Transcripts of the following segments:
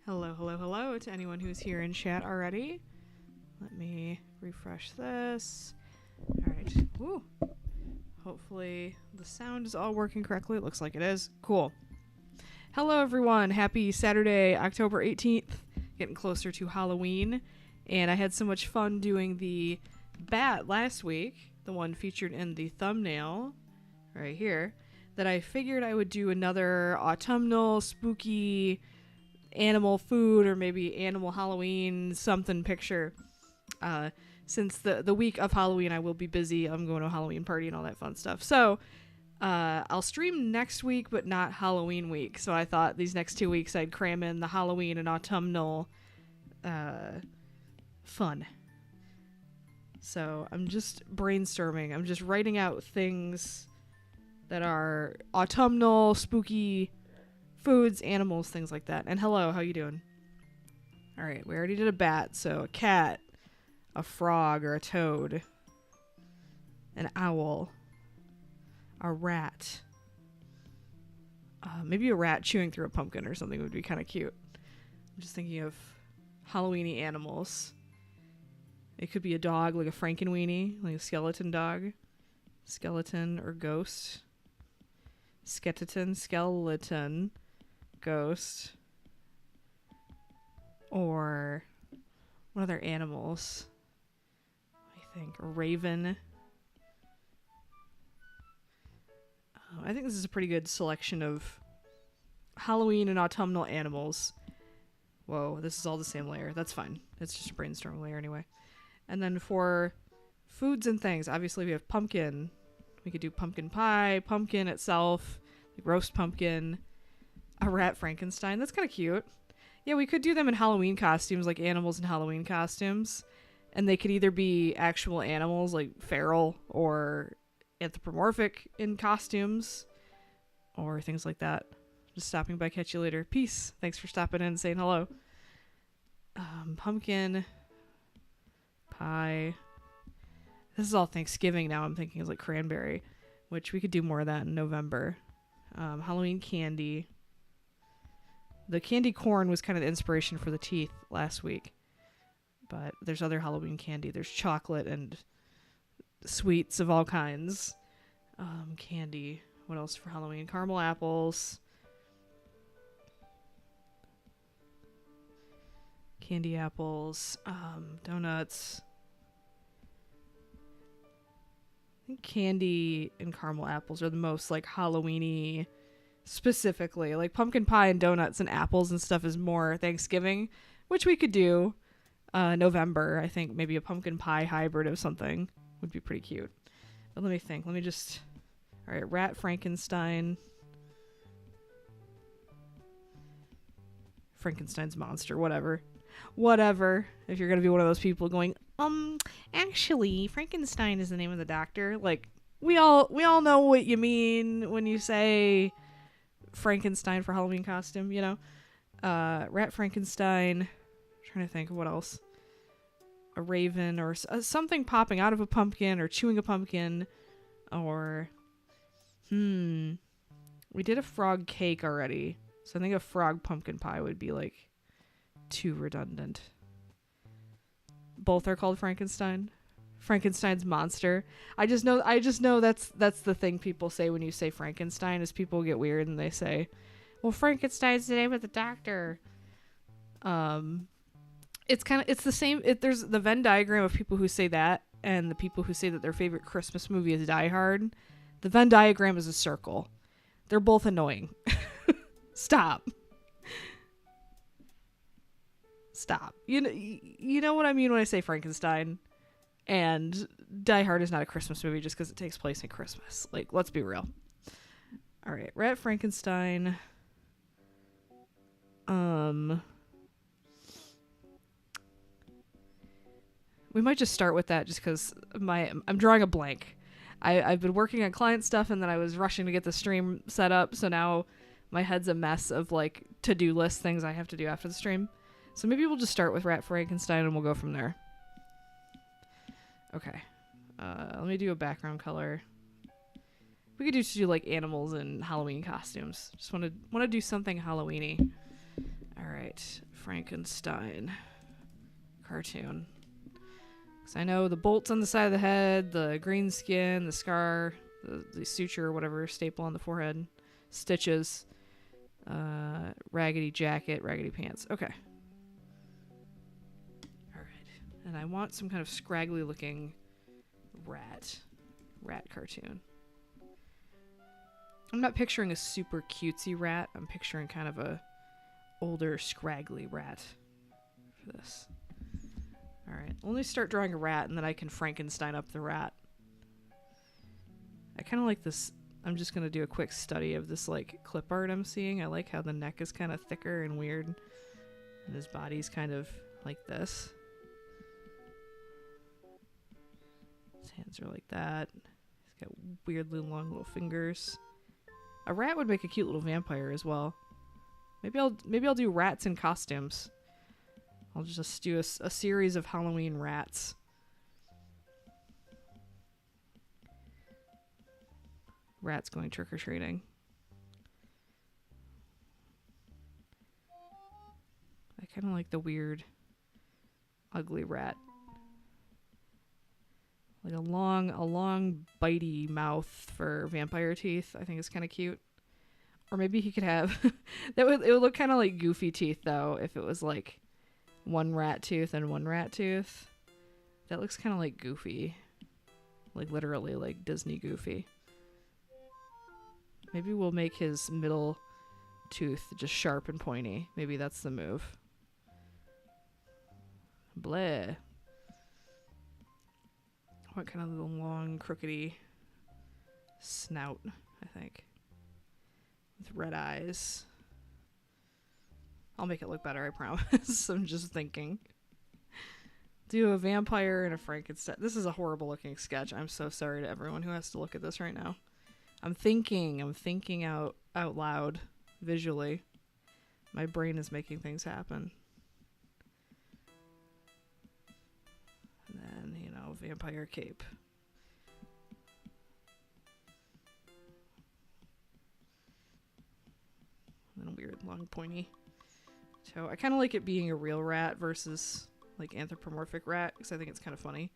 Hello, hello, hello to anyone who's here in chat already. Let me refresh this. All right. Woo. Hopefully the sound is all working correctly. It looks like it is. Cool. Hello, everyone. Happy Saturday, October 18th. Getting closer to Halloween. And I had so much fun doing the bat last week, the one featured in the thumbnail right here, that I figured I would do another autumnal, spooky animal food or maybe animal Halloween something picture. Since the week of Halloween I will be busy. I'm going to a Halloween party and all that fun stuff. So I'll stream next week, but not Halloween week. So I thought these next 2 weeks I'd cram in the Halloween and autumnal fun. So I'm just brainstorming. I'm just writing out things that are autumnal, spooky foods, animals, things like that. And hello, how you doing? All right, we already did a bat, so a cat, a frog or a toad, an owl, a rat. Maybe a rat chewing through a pumpkin or something would be kind of cute. I'm just thinking of Halloween-y animals. It could be a dog, like a Frankenweenie, like a skeleton dog. Skeleton or ghost. Skeleton, ghost. Or what other animals? I think a raven. I think this is a pretty good selection of Halloween and autumnal animals. Whoa, this is all the same layer. That's fine. It's just a brainstorming layer anyway. And then for foods and things, obviously we have pumpkin. We could do pumpkin pie, pumpkin itself, like roast pumpkin, a rat Frankenstein. That's kind of cute. Yeah, we could do them in Halloween costumes, like animals in Halloween costumes. And they could either be actual animals, like feral, or anthropomorphic in costumes, or things like that. Just stopping by, catch you later. Peace. Thanks for stopping in and saying hello. Pumpkin pie. This is all Thanksgiving now. I'm thinking is like cranberry, which we could do more of that in November. Halloween candy. The candy corn was kind of the inspiration for the teeth last week. But there's other Halloween candy. There's chocolate and sweets of all kinds. Candy. What else for Halloween? Caramel apples. Candy apples. Donuts. I think candy and caramel apples are the most like Halloween-y specifically. Like pumpkin pie and donuts and apples and stuff is more Thanksgiving, which we could do November. I think maybe a pumpkin pie hybrid of something would be pretty cute. But let me think. All right, rat Frankenstein. Frankenstein's monster, whatever. If you're going to be one of those people going, actually, Frankenstein is the name of the doctor. Like, we all know what you mean when you say Frankenstein for Halloween costume, you know? Rat Frankenstein. I'm trying to think of what else. A raven or something popping out of a pumpkin or chewing a pumpkin. Or, we did a frog cake already. So I think a frog pumpkin pie would be like too redundant. Both are called Frankenstein. Frankenstein's monster. I just know that's the thing people say when you say Frankenstein is people get weird and they say, well, Frankenstein's the name of the doctor. It's the same. There's the Venn diagram of people who say that and the people who say that their favorite Christmas movie is Die Hard. The Venn diagram is a circle. They're both annoying. Stop. You know what I mean when I say Frankenstein. And Die Hard is not a Christmas movie just because it takes place in Christmas. Like, let's be real. All right, Rat Frankenstein. We might just start with that just because I'm drawing a blank. I've been working on client stuff and then I was rushing to get the stream set up, so now my head's a mess of like to-do list things I have to do after the stream. So maybe we'll just start with Rat Frankenstein and we'll go from there. Okay. Let me do a background color. We could do like animals and Halloween costumes. Just want to do something Halloween-y. Alright, Frankenstein cartoon. Because I know the bolts on the side of the head, the green skin, the scar, the suture, whatever, staple on the forehead, stitches, raggedy jacket, raggedy pants. Okay. Alright. And I want some kind of scraggly looking rat cartoon. I'm not picturing a super cutesy rat. I'm picturing kind of a older, scraggly rat for this. Alright, let me start drawing a rat and then I can Frankenstein up the rat. I kind of like this. I'm just going to do a quick study of this like clip art I'm seeing. I like how the neck is kind of thicker and weird. And his body's kind of like this. His hands are like that. He's got weirdly long little fingers. A rat would make a cute little vampire as well. Maybe I'll do rats in costumes. I'll just do a series of Halloween rats. Rats going trick-or-treating. I kind of like the weird, ugly rat. Like a long, bitey mouth for vampire teeth. I think it's kind of cute. Or maybe he could have... it would look kind of like Goofy teeth, though, if it was like one rat tooth and one rat tooth. That looks kind of like Goofy. Like literally like Disney Goofy. Maybe we'll make his middle tooth just sharp and pointy. Maybe that's the move. Bleh. What kind of little long, crookedy snout, I think. With red eyes. I'll make it look better, I promise. I'm just thinking. Do a vampire and a Frankenstein. This is a horrible looking sketch. I'm so sorry to everyone who has to look at this right now. I'm thinking out loud, visually. My brain is making things happen. And then, you know, vampire cape. And then a weird, long, pointy toe. I kind of like it being a real rat versus, like, anthropomorphic rat, because I think it's kind of funny.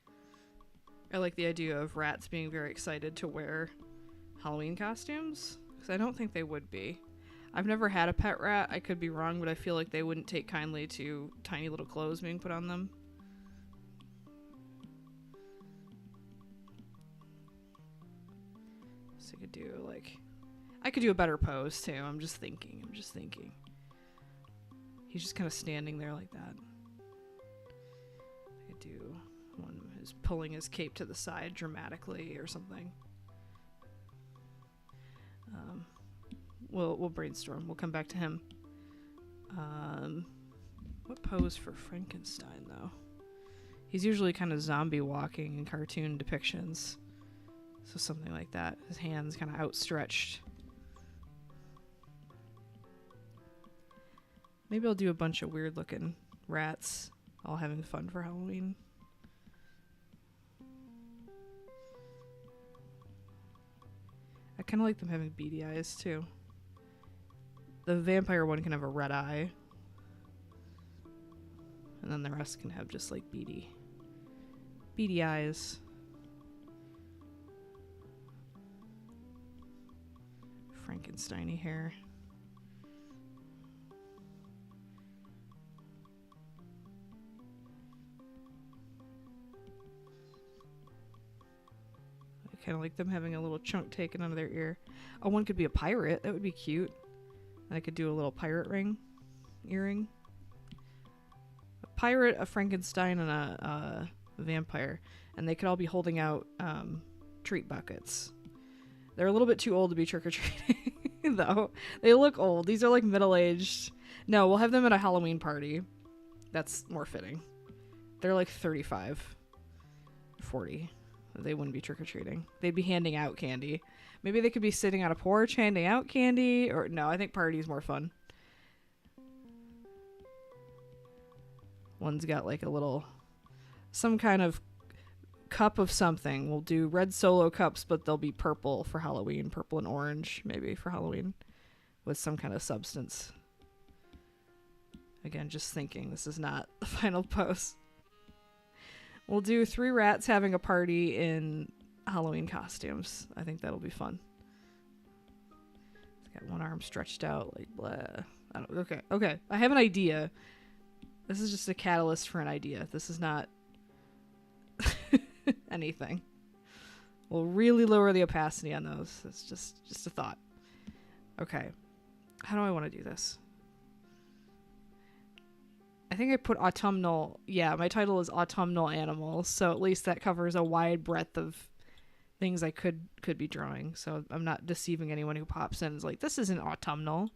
I like the idea of rats being very excited to wear Halloween costumes, because I don't think they would be. I've never had a pet rat. I could be wrong, but I feel like they wouldn't take kindly to tiny little clothes being put on them. So I could do a better pose too. I'm just thinking. He's just kind of standing there like that. I could do one who's pulling his cape to the side dramatically or something. We'll brainstorm. We'll come back to him. What pose for Frankenstein, though? He's usually kind of zombie walking in cartoon depictions. So something like that. His hands kind of outstretched. Maybe I'll do a bunch of weird looking rats all having fun for Halloween. I kind of like them having beady eyes too. The vampire one can have a red eye. And then the rest can have just like beady eyes. Frankenstein-y hair. I kind of like them having a little chunk taken out of their ear. Oh, one could be a pirate. That would be cute. And I could do a little pirate earring. A pirate, a Frankenstein, and a vampire. And they could all be holding out treat buckets. They're a little bit too old to be trick-or-treating, though. They look old. These are like middle-aged. No, we'll have them at a Halloween party. That's more fitting. They're like 35, 40. They wouldn't be trick-or-treating. They'd be handing out candy. Maybe they could be sitting on a porch handing out candy. Or no, I think party is more fun. One's got like a little... some kind of cup of something. We'll do red Solo cups, but they'll be purple for Halloween. Purple and orange, maybe, for Halloween. With some kind of substance. Again, just thinking. This is not the final post. We'll do 3 rats having a party in Halloween costumes. I think that'll be fun. He's got one arm stretched out, like blah. Okay. I have an idea. This is just a catalyst for an idea. This is not anything. We'll really lower the opacity on those. It's just a thought. Okay. How do I want to do this? I think I put autumnal. Yeah, my title is Autumnal Animals, so at least that covers a wide breadth of things I could be drawing. So I'm not deceiving anyone who pops in and is like, this isn't autumnal.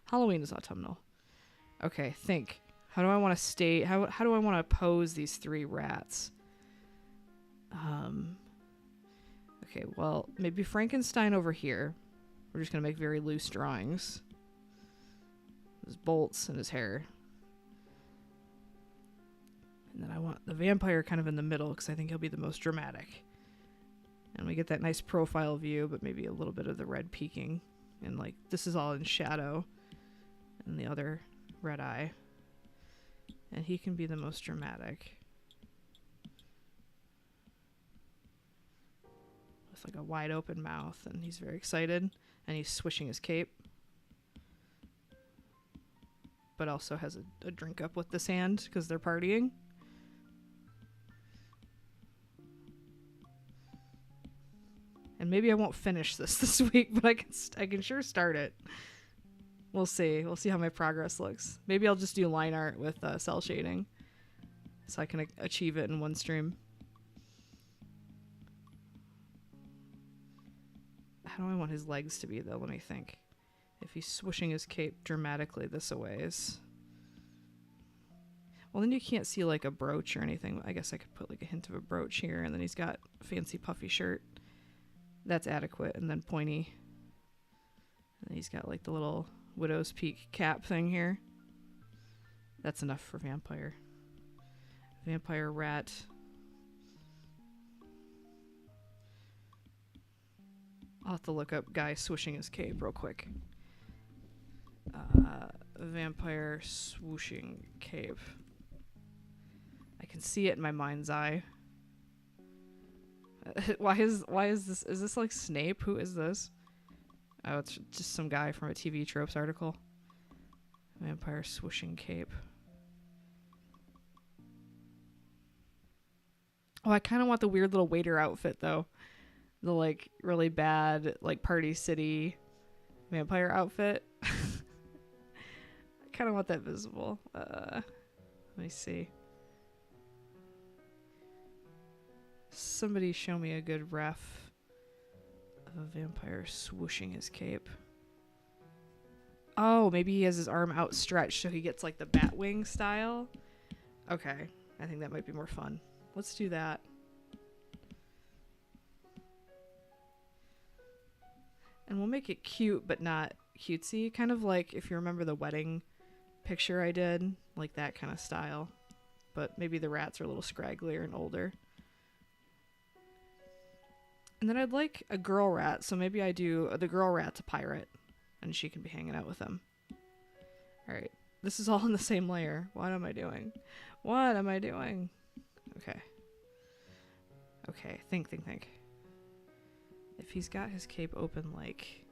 Halloween is autumnal. Okay, think. How do I want to stay? How do I want to pose these 3 rats? Okay, well, maybe Frankenstein over here. We're just going to make very loose drawings. His bolts and his hair. And then I want the vampire kind of in the middle because I think he'll be the most dramatic. And we get that nice profile view, but maybe a little bit of the red peeking. And like, this is all in shadow. And the other red eye. And he can be the most dramatic. With like a wide open mouth, and he's very excited. And he's swishing his cape. But also has a drink up with this hand because they're partying. And maybe I won't finish this week, but I can sure start it. We'll see. We'll see how my progress looks. Maybe I'll just do line art with cell shading, so I can achieve it in one stream. How do I want his legs to be, though? Let me think. If he's swishing his cape dramatically this a ways. Well, then you can't see like a brooch or anything. I guess I could put like a hint of a brooch here, and then he's got a fancy puffy shirt. That's adequate. And then pointy. And he's got like the little widow's peak cap thing here. That's enough for vampire. Vampire rat. I'll have to look up guy swishing his cape real quick. Vampire swooshing cape. I can see it in my mind's eye. Why is this? Is this like Snape? Who is this? Oh, it's just some guy from a TV Tropes article. Vampire swooshing cape. Oh, I kind of want the weird little waiter outfit though. The like really bad like Party City vampire outfit. I kind of want that visible. Let me see. Somebody show me a good ref of a vampire swooshing his cape. Oh, maybe he has his arm outstretched so he gets like the Batwing style. Okay, I think that might be more fun. Let's do that. And we'll make it cute but not cutesy. Kind of like if you remember the wedding picture I did, like that kind of style. But maybe the rats are a little scragglier and older. And then I'd like a girl rat, so maybe I do the girl rat's a pirate, and she can be hanging out with them. Alright, this is all in the same layer. What am I doing? What am I doing? Okay. Okay, think. If he's got his cape open like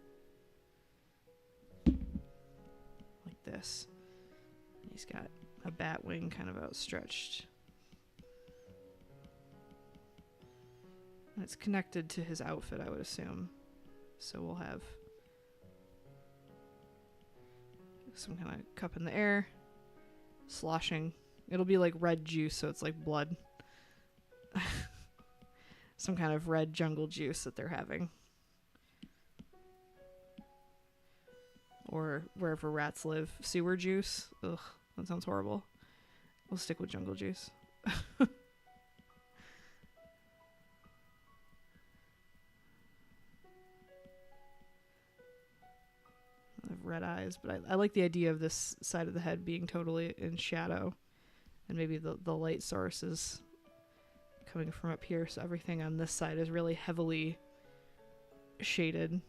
this, and he's got a bat wing kind of outstretched. And it's connected to his outfit, I would assume. So we'll have some kind of cup in the air, sloshing. It'll be like red juice, so it's like blood. Some kind of red jungle juice that they're having. Or wherever rats live. Sewer juice. Ugh, that sounds horrible. We'll stick with jungle juice. I have red eyes, but I like the idea of this side of the head being totally in shadow. And maybe the light source is coming from up here, so everything on this side is really heavily shaded.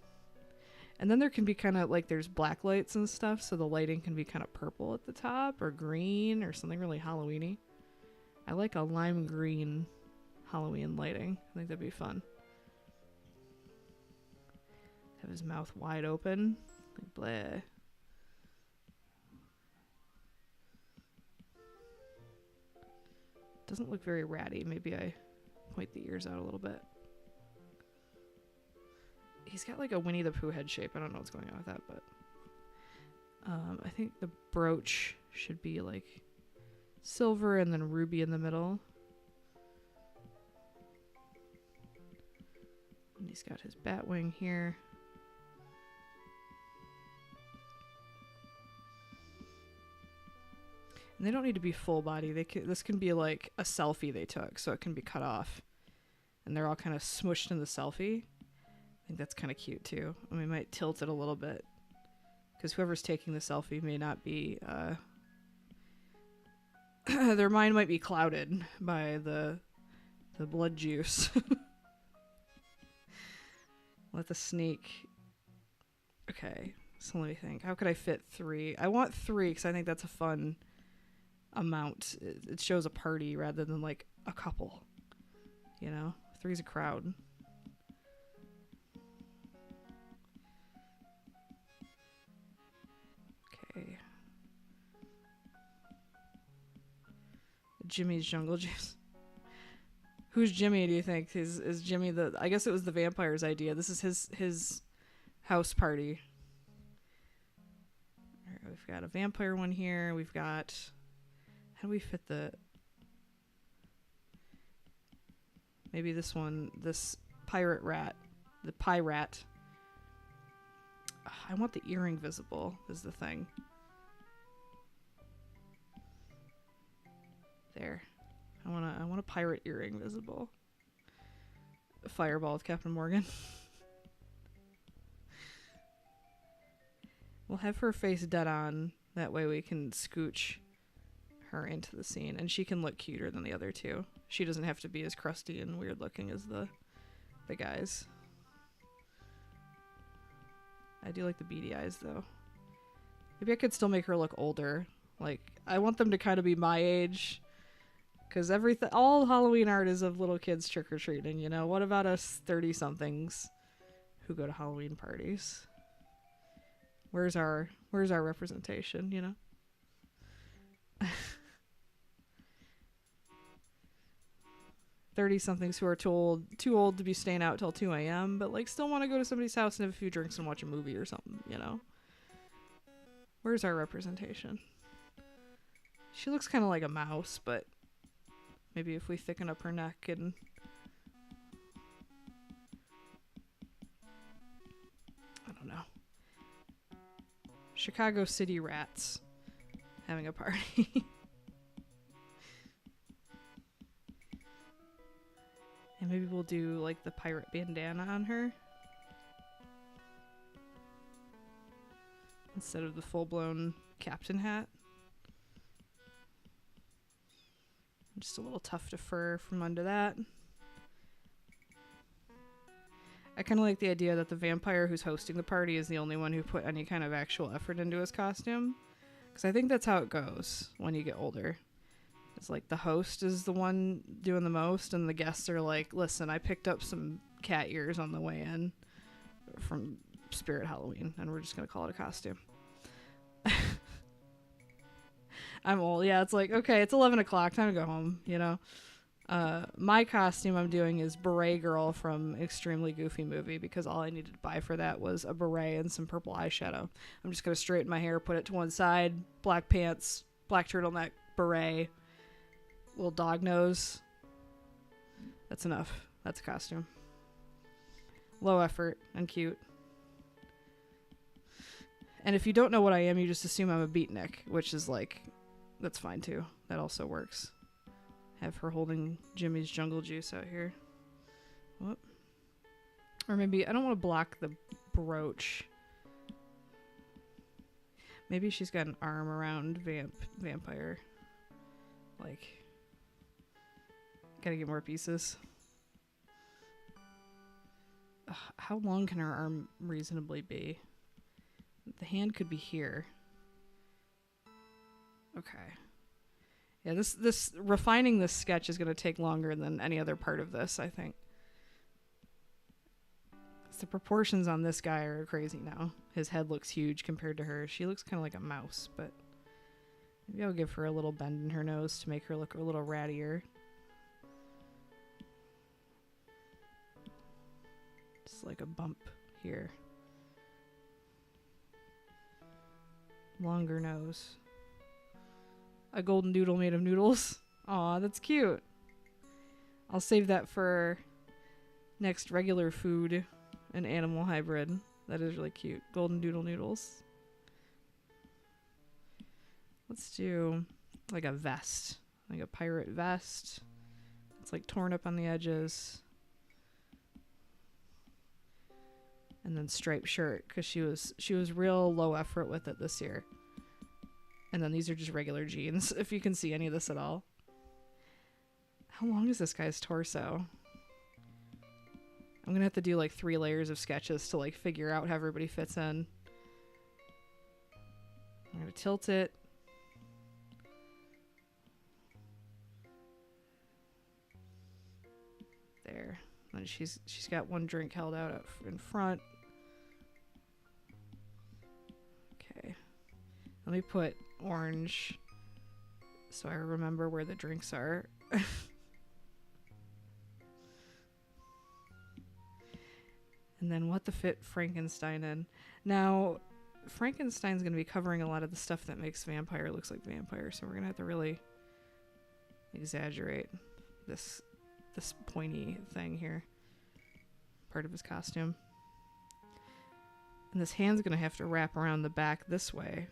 And then there can be kind of like there's black lights and stuff, so the lighting can be kind of purple at the top or green or something really Halloween-y. I like a lime green Halloween lighting. I think that'd be fun. Have his mouth wide open. Like bleh. Doesn't look very ratty. Maybe I point the ears out a little bit. He's got like a Winnie the Pooh head shape. I don't know what's going on with that, but I think the brooch should be like silver and then ruby in the middle. And he's got his bat wing here. And they don't need to be full body. This can be like a selfie they took, so it can be cut off. And they're all kind of smushed in the selfie. I think that's kind of cute too. And we might tilt it a little bit because whoever's taking the selfie may not be, their mind might be clouded by the blood juice. Let the snake. Okay, so let me think. How could I fit 3? I want 3 because I think that's a fun amount. It shows a party rather than like a couple. You know, 3's a crowd. Okay. Jimmy's Jungle Juice. Who's Jimmy, do you think? Is Jimmy the... I guess it was the vampire's idea. This is his house party. All right, we've got a vampire one here. We've got... How do we fit the... Maybe this one, this pirate rat. The pie rat. I want the earring visible, is the thing. There. I want a pirate earring visible. A fireball with Captain Morgan. We'll have her face dead on. That way we can scooch her into the scene. And she can look cuter than the other two. She doesn't have to be as crusty and weird looking as the guys. I do like the beady eyes though. Maybe I could still make her look older. Like, I want them to kind of be my age. Because all Halloween art is of little kids trick-or-treating, you know? What about us 30-somethings who go to Halloween parties? Where's our representation, you know? 30-somethings who are too old to be staying out till 2 a.m., but like still want to go to somebody's house and have a few drinks and watch a movie or something, you know? Where's our representation? She looks kind of like a mouse, but maybe if we thicken up her neck and... I don't know. Chicago City Rats having a party. And maybe we'll do like the pirate bandana on her instead of the full-blown captain hat. Just a little tuft of fur from under that. I kind of like the idea that the vampire who's hosting the party is the only one who put any kind of actual effort into his costume. Because I think that's how it goes when you get older. It's like the host is the one doing the most and the guests are like, listen, I picked up some cat ears on the way in from Spirit Halloween and we're just going to call it a costume. I'm old. Yeah, it's like, okay, it's 11 o'clock. Time to go home, you know? My costume I'm doing is Beret Girl from Extremely Goofy Movie because all I needed to buy for that was a beret and some purple eyeshadow. I'm just going to straighten my hair, put it to one side, black pants, black turtleneck, beret, little dog nose. That's enough. That's a costume. Low effort and cute. And if you don't know what I am, you just assume I'm a beatnik, which is like... That's fine too. That also works. Have her holding Jimmy's Jungle Juice out here. Whoop. Or maybe I don't want to block the brooch. Maybe she's got an arm around vampire. Like, gotta get more pieces. How long can her arm reasonably be? The hand could be here. Okay. Yeah, this refining this sketch is going to take longer than any other part of this, I think. The proportions on this guy are crazy now. His head looks huge compared to her. She looks kind of like a mouse, but maybe I'll give her a little bend in her nose to make her look a little rattier. Just like a bump here. Longer nose. A golden doodle made of noodles. Aw, that's cute. I'll save that for next regular food, an animal hybrid. That is really cute. Golden doodle noodles. Let's do like a vest. Like a pirate vest. It's like torn up on the edges. And then striped shirt, because she was real low effort with it this year. And then these are just regular jeans, if you can see any of this at all. How long is this guy's torso? I'm gonna have to do like 3 layers of sketches to like figure out how everybody fits in. I'm gonna tilt it. There. And she's got one drink held out up in front. Okay. Let me put orange so I remember where the drinks are. And then what to fit Frankenstein in. Now, Frankenstein's going to be covering a lot of the stuff that makes vampire looks like vampire, so we're going to have to really exaggerate this pointy thing here. Part of his costume. And this hand's going to have to wrap around the back this way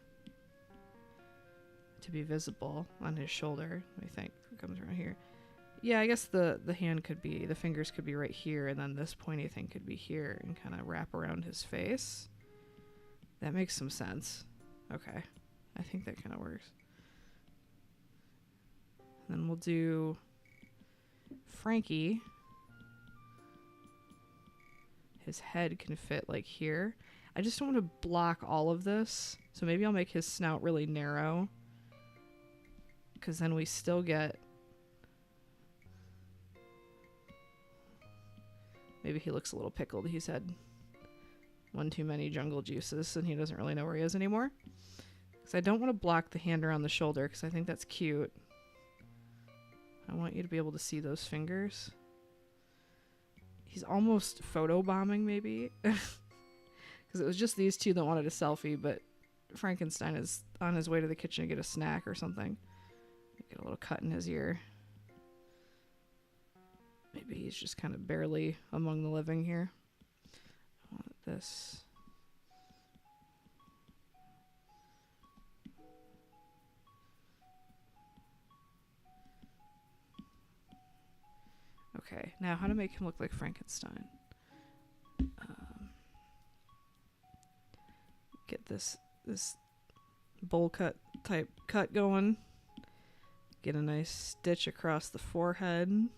to be visible on his shoulder. Let me think. It comes around here. Yeah, I guess the hand could be, the fingers could be right here, and then this pointy thing could be here and kind of wrap around his face. That makes some sense. Okay. I think that kind of works. And then we'll do Frankie. His head can fit like here. I just don't want to block all of this, so maybe I'll make his snout really narrow, because then we still get... Maybe he looks a little pickled. He's had one too many jungle juices and he doesn't really know where he is anymore. Because I don't want to block the hand around the shoulder because I think that's cute. I want you to be able to see those fingers. He's almost photobombing maybe. Because it was just these two that wanted a selfie, but Frankenstein is on his way to the kitchen to get a snack or something. Get a little cut in his ear. Maybe he's just kind of barely among the living here. I want this. Okay, now how to make him look like Frankenstein. Get this bowl cut type cut going. Get a nice stitch across the forehead. And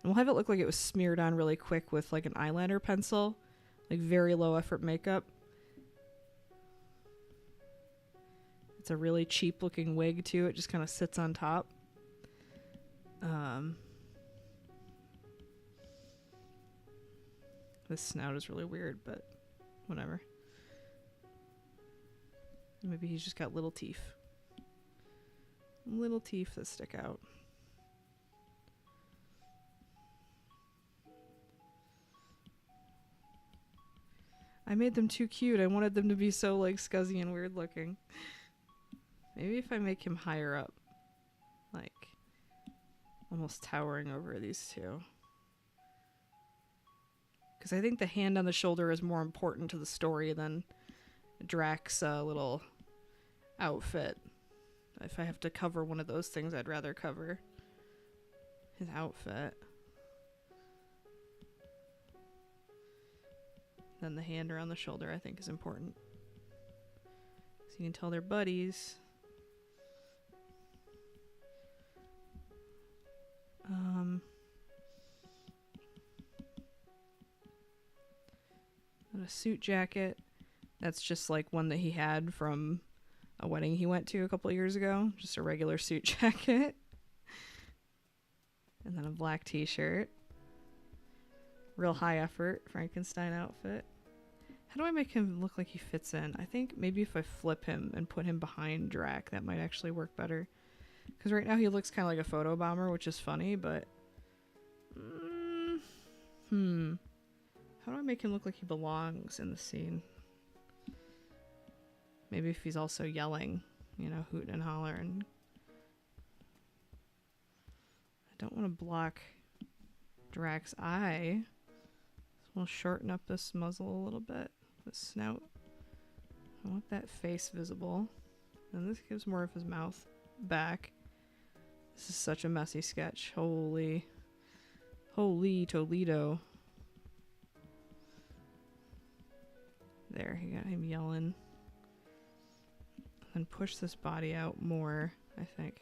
we'll have it look like it was smeared on really quick with like an eyeliner pencil. Like very low effort makeup. It's a really cheap looking wig too. It just kind of sits on top. This snout is really weird, but whatever. Maybe he's just got little teeth. Little teeth that stick out. I made them too cute. I wanted them to be so like scuzzy and weird looking. Maybe if I make him higher up. Like almost towering over these two. Because I think the hand on the shoulder is more important to the story than Drax's little outfit. If I have to cover one of those things, I'd rather cover his outfit than the hand around the shoulder. I think is important. So you can tell they're buddies. a suit jacket. That's just like one that he had from a wedding he went to a couple of years ago. Just a regular suit jacket. And then a black t-shirt. Real high effort Frankenstein outfit. How do I make him look like he fits in? I think maybe if I flip him and put him behind Drac, that might actually work better. Because right now he looks kind of like a photo bomber, which is funny, but... How do I make him look like he belongs in the scene? Maybe if he's also yelling, you know, hooting and hollering. I don't want to block Drac's eye. So we'll shorten up this muzzle a little bit. The snout. I want that face visible. And this gives more of his mouth back. This is such a messy sketch. Holy Toledo. There, you got him yelling. And push this body out more, I think.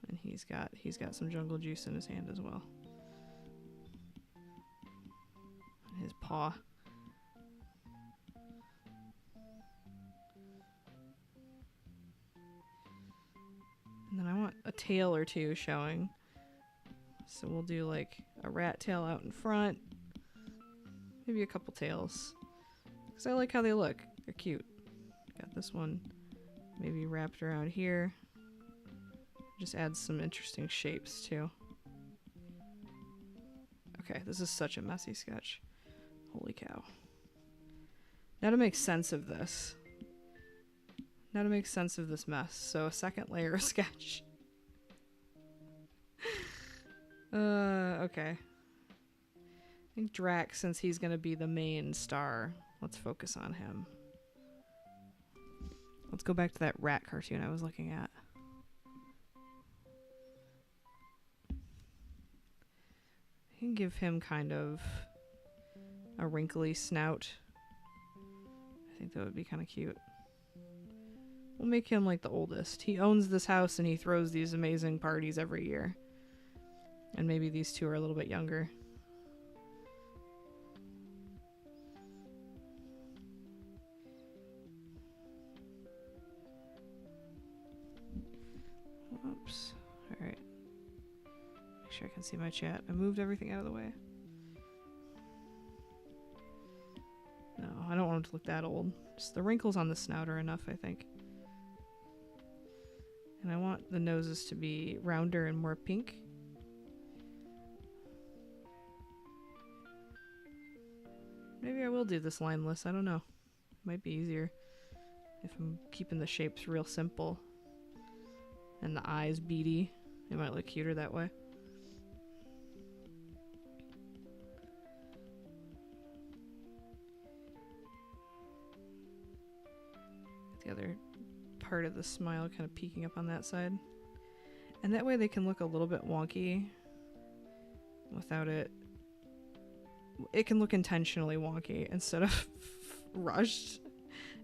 And he's got some jungle juice in his hand as well. And his paw. And then I want a tail or two showing. So we'll do like a rat tail out in front. Maybe a couple tails. Because I like how they look. They're cute. Got this one maybe wrapped around here. Just adds some interesting shapes too. Okay, this is such a messy sketch. Holy cow. Now to make sense of this. Now to make sense of this mess. So a second layer of sketch. Okay. I think Drac, since he's gonna be the main star, let's focus on him. Let's go back to that rat cartoon I was looking at. I can give him kind of a wrinkly snout. I think that would be kind of cute. We'll make him like the oldest. He owns this house and he throws these amazing parties every year. And maybe these two are a little bit younger. Oops. Alright. Make sure I can see my chat. I moved everything out of the way. No, I don't want him to look that old. Just the wrinkles on the snout are enough, I think. And I want the noses to be rounder and more pink. Maybe I will do this lineless, I don't know. Might be easier if I'm keeping the shapes real simple. And the eyes beady. It might look cuter that way. The other part of the smile kind of peeking up on that side. And that way they can look a little bit wonky without it. It can look intentionally wonky instead of rushed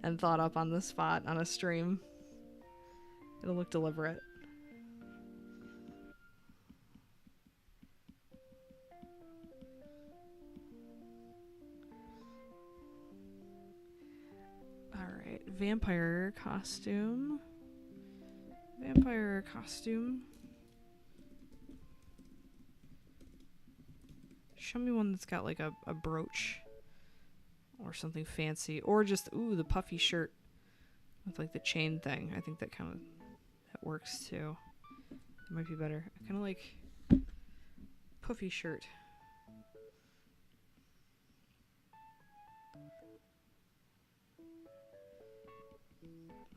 and thought up on the spot on a stream. It'll look deliberate. Alright, vampire costume. Vampire costume. Show me one that's got like a brooch or something fancy, or just ooh, the puffy shirt with like the chain thing. I think that kind of that works too. It might be better. I kind of like puffy shirt.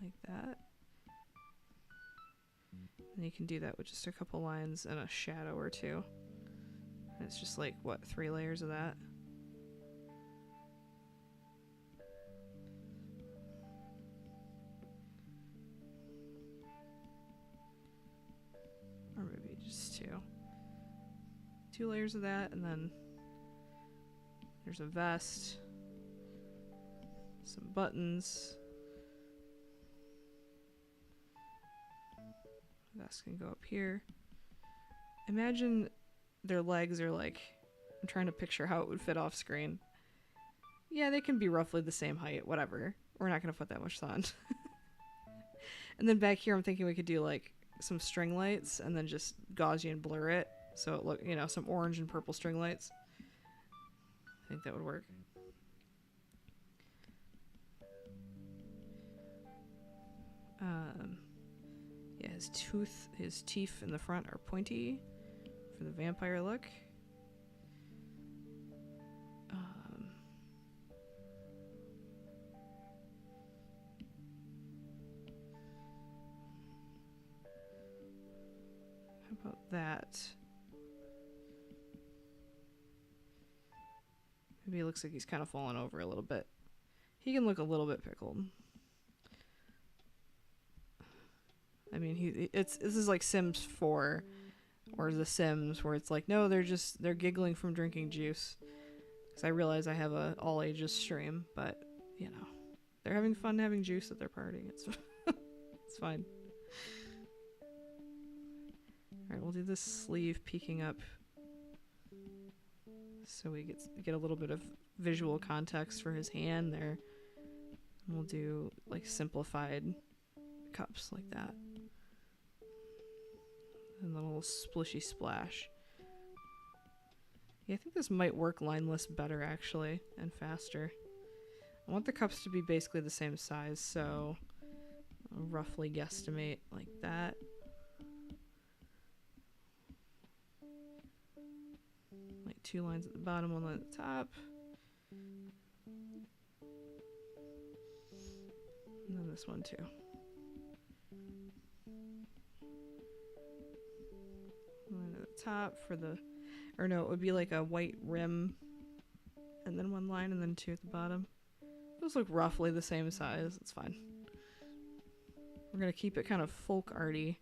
Like that. And you can do that with just a couple lines and a shadow or two. And it's just like, what, 3 layers of that? Or maybe just 2. 2 layers of that, and then there's a vest, some buttons. The vest can go up here. Imagine their legs are like, I'm trying to picture how it would fit off screen. Yeah, they can be roughly the same height, whatever. We're not going to put that much thought into. And then back here, I'm thinking we could do like some string lights and then just Gaussian blur it. So it look, you know, some orange and purple string lights. I think that would work. Yeah, his teeth in the front are pointy for the vampire look. How about that? Maybe it looks like he's kind of fallen over a little bit. He can look a little bit pickled. I mean, this is like Sims 4 or The Sims, where it's like, no, they're giggling from drinking juice. Because I realize I have a all ages stream, but you know, they're having fun having juice at their party. It's it's fine. All right, we'll do this sleeve peeking up, so we get a little bit of visual context for his hand there. And we'll do like simplified cups like that. And a little splishy splash. Yeah, I think this might work lineless better actually, and faster. I want the cups to be basically the same size, so I'll roughly guesstimate like that. Like 2 lines at the bottom, 1 line at the top. And then this one too. Line at the top for the, or no, it would be like a white rim and then 1 line and then 2 at the bottom. Those look roughly the same size. It's fine. We're gonna keep it kind of folk arty.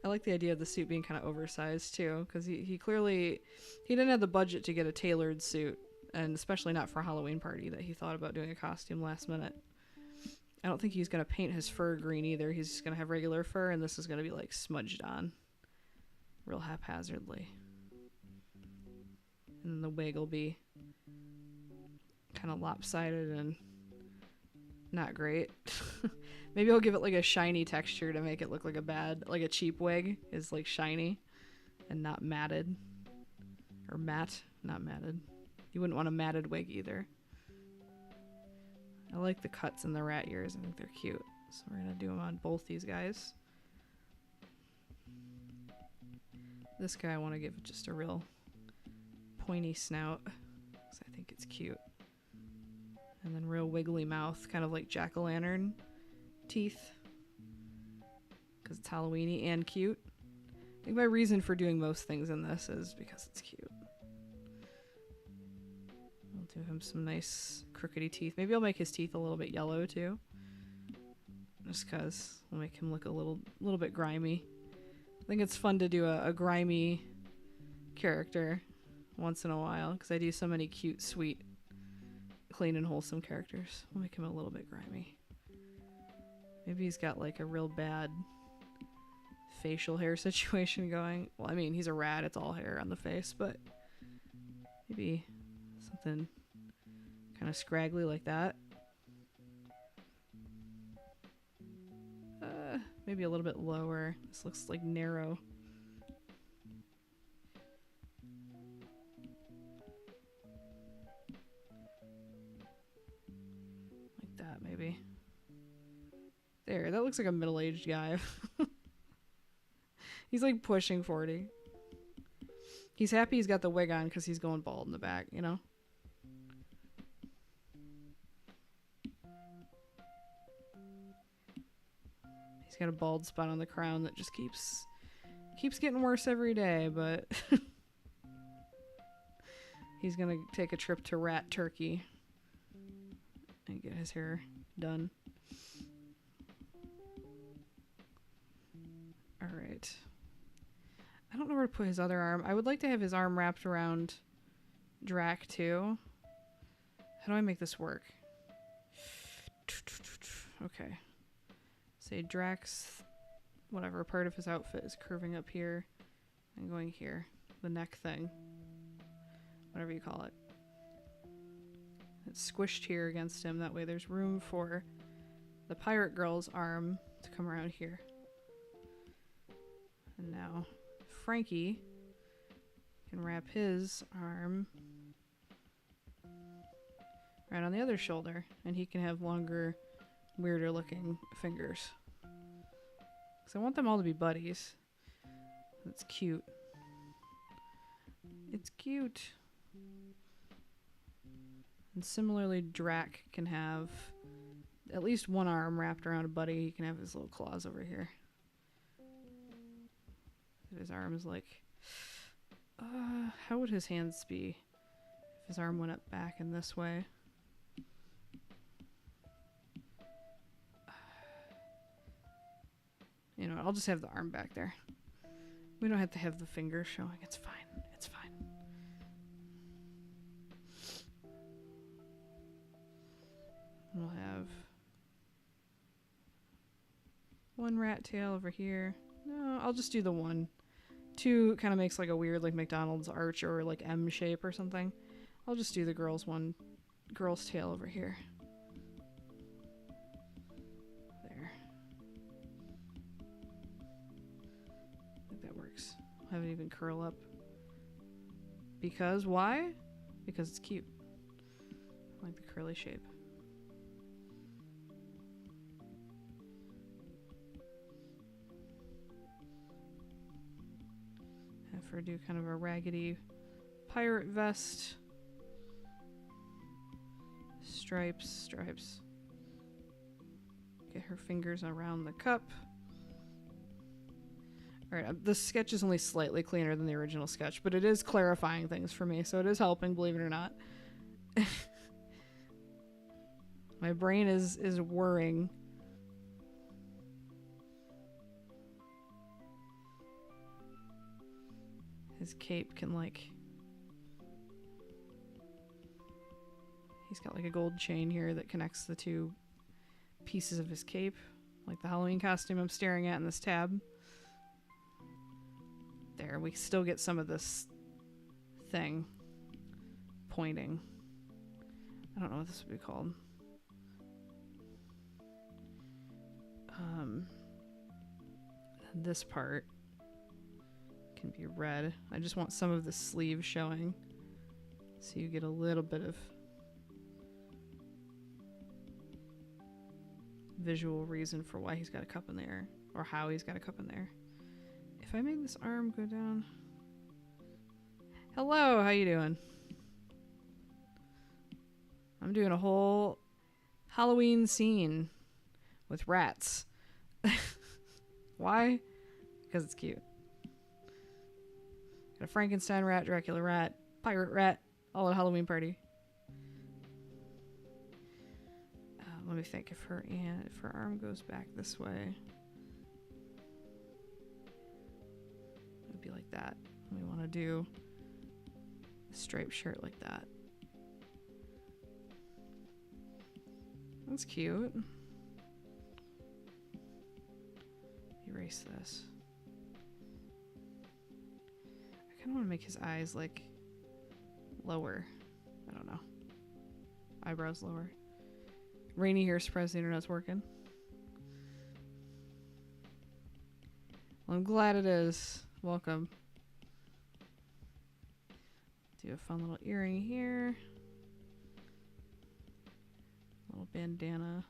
I like the idea of the suit being kind of oversized too, because he clearly didn't have the budget to get a tailored suit, and especially not for a Halloween party that he thought about doing a costume last minute. I don't think he's gonna paint his fur green either. He's just gonna have regular fur, and this is gonna be like smudged on real haphazardly. And then the wig will be kind of lopsided and not great. Maybe I'll give it like a shiny texture to make it look like a cheap wig is like shiny and not matted. Or matte, not matted. You wouldn't want a matted wig either. I like the cuts in the rat ears. I think they're cute. So we're gonna do them on both these guys. This guy I want to give just a real pointy snout because I think it's cute. And then real wiggly mouth, kind of like jack-o'-lantern teeth, because it's Halloween-y and cute. I think my reason for doing most things in this is because it's cute. I'll do him some nice crookedy teeth. Maybe I'll make his teeth a little bit yellow too, just because I'll make him look a little bit grimy. I think it's fun to do a grimy character once in a while, because I do so many cute, sweet, clean and wholesome characters. We'll make him a little bit grimy. Maybe he's got like a real bad facial hair situation going. Well, I mean, he's a rat, it's all hair on the face, but maybe something kind of scraggly like that. Maybe a little bit lower. This looks like narrow. Like that, maybe. There, that looks like a middle-aged guy. He's like pushing 40. He's happy he's got the wig on because he's going bald in the back, you know? He's got a bald spot on the crown that just keeps getting worse every day, but he's gonna take a trip to Rat Turkey and get his hair done. Alright. I don't know where to put his other arm. I would like to have his arm wrapped around Drac too. How do I make this work? Okay. say Drax, whatever part of his outfit is curving up here and going here. The neck thing. Whatever you call it. It's squished here against him. That way there's room for the pirate girl's arm to come around here. And now Frankie can wrap his arm right on the other shoulder. And he can have longer, weirder looking fingers. Because I want them all to be buddies. It's cute. It's cute. And similarly, Drac can have at least one arm wrapped around a buddy. He can have his little claws over here. His arm is like... how would his hands be if his arm went up back in this way? You know what, I'll just have the arm back there. We don't have to have the fingers showing. It's fine. It's fine. We'll have one rat tail over here. No, I'll just do the one. Two kind of makes like a weird like McDonald's arch or like M shape or something. I'll just do the girl's tail over here. There. I think that works. I'll have it even curl up. Because why? Because it's cute. I like the curly shape. Have her do kind of a raggedy pirate vest. Stripes. Get her fingers around the cup. Alright, this sketch is only slightly cleaner than the original sketch, but it is clarifying things for me, so it is helping, believe it or not. My brain is whirring. His cape can like... He's got like a gold chain here that connects the two pieces of his cape. Like the Halloween costume I'm staring at in this tab. There, we still get some of this thing pointing. I don't know what this would be called. This part can be red. I just want some of the sleeve showing, so you get a little bit of visual reason for why he's got a cup in there, or how he's got a cup in there. If I make this arm go down... Hello, how you doing? I'm doing a whole Halloween scene with rats. Why? Because it's cute. Got a Frankenstein rat, Dracula rat, pirate rat, all at a Halloween party. Let me think. If her arm goes back this way, it would be like that. We want to do a striped shirt like that. That's cute. Erase this. I kind of want to make his eyes like lower. I don't know. Eyebrows lower. Rainy here, surprised the internet's working. Well, I'm glad it is. Welcome. Do a fun little earring here. Little bandana.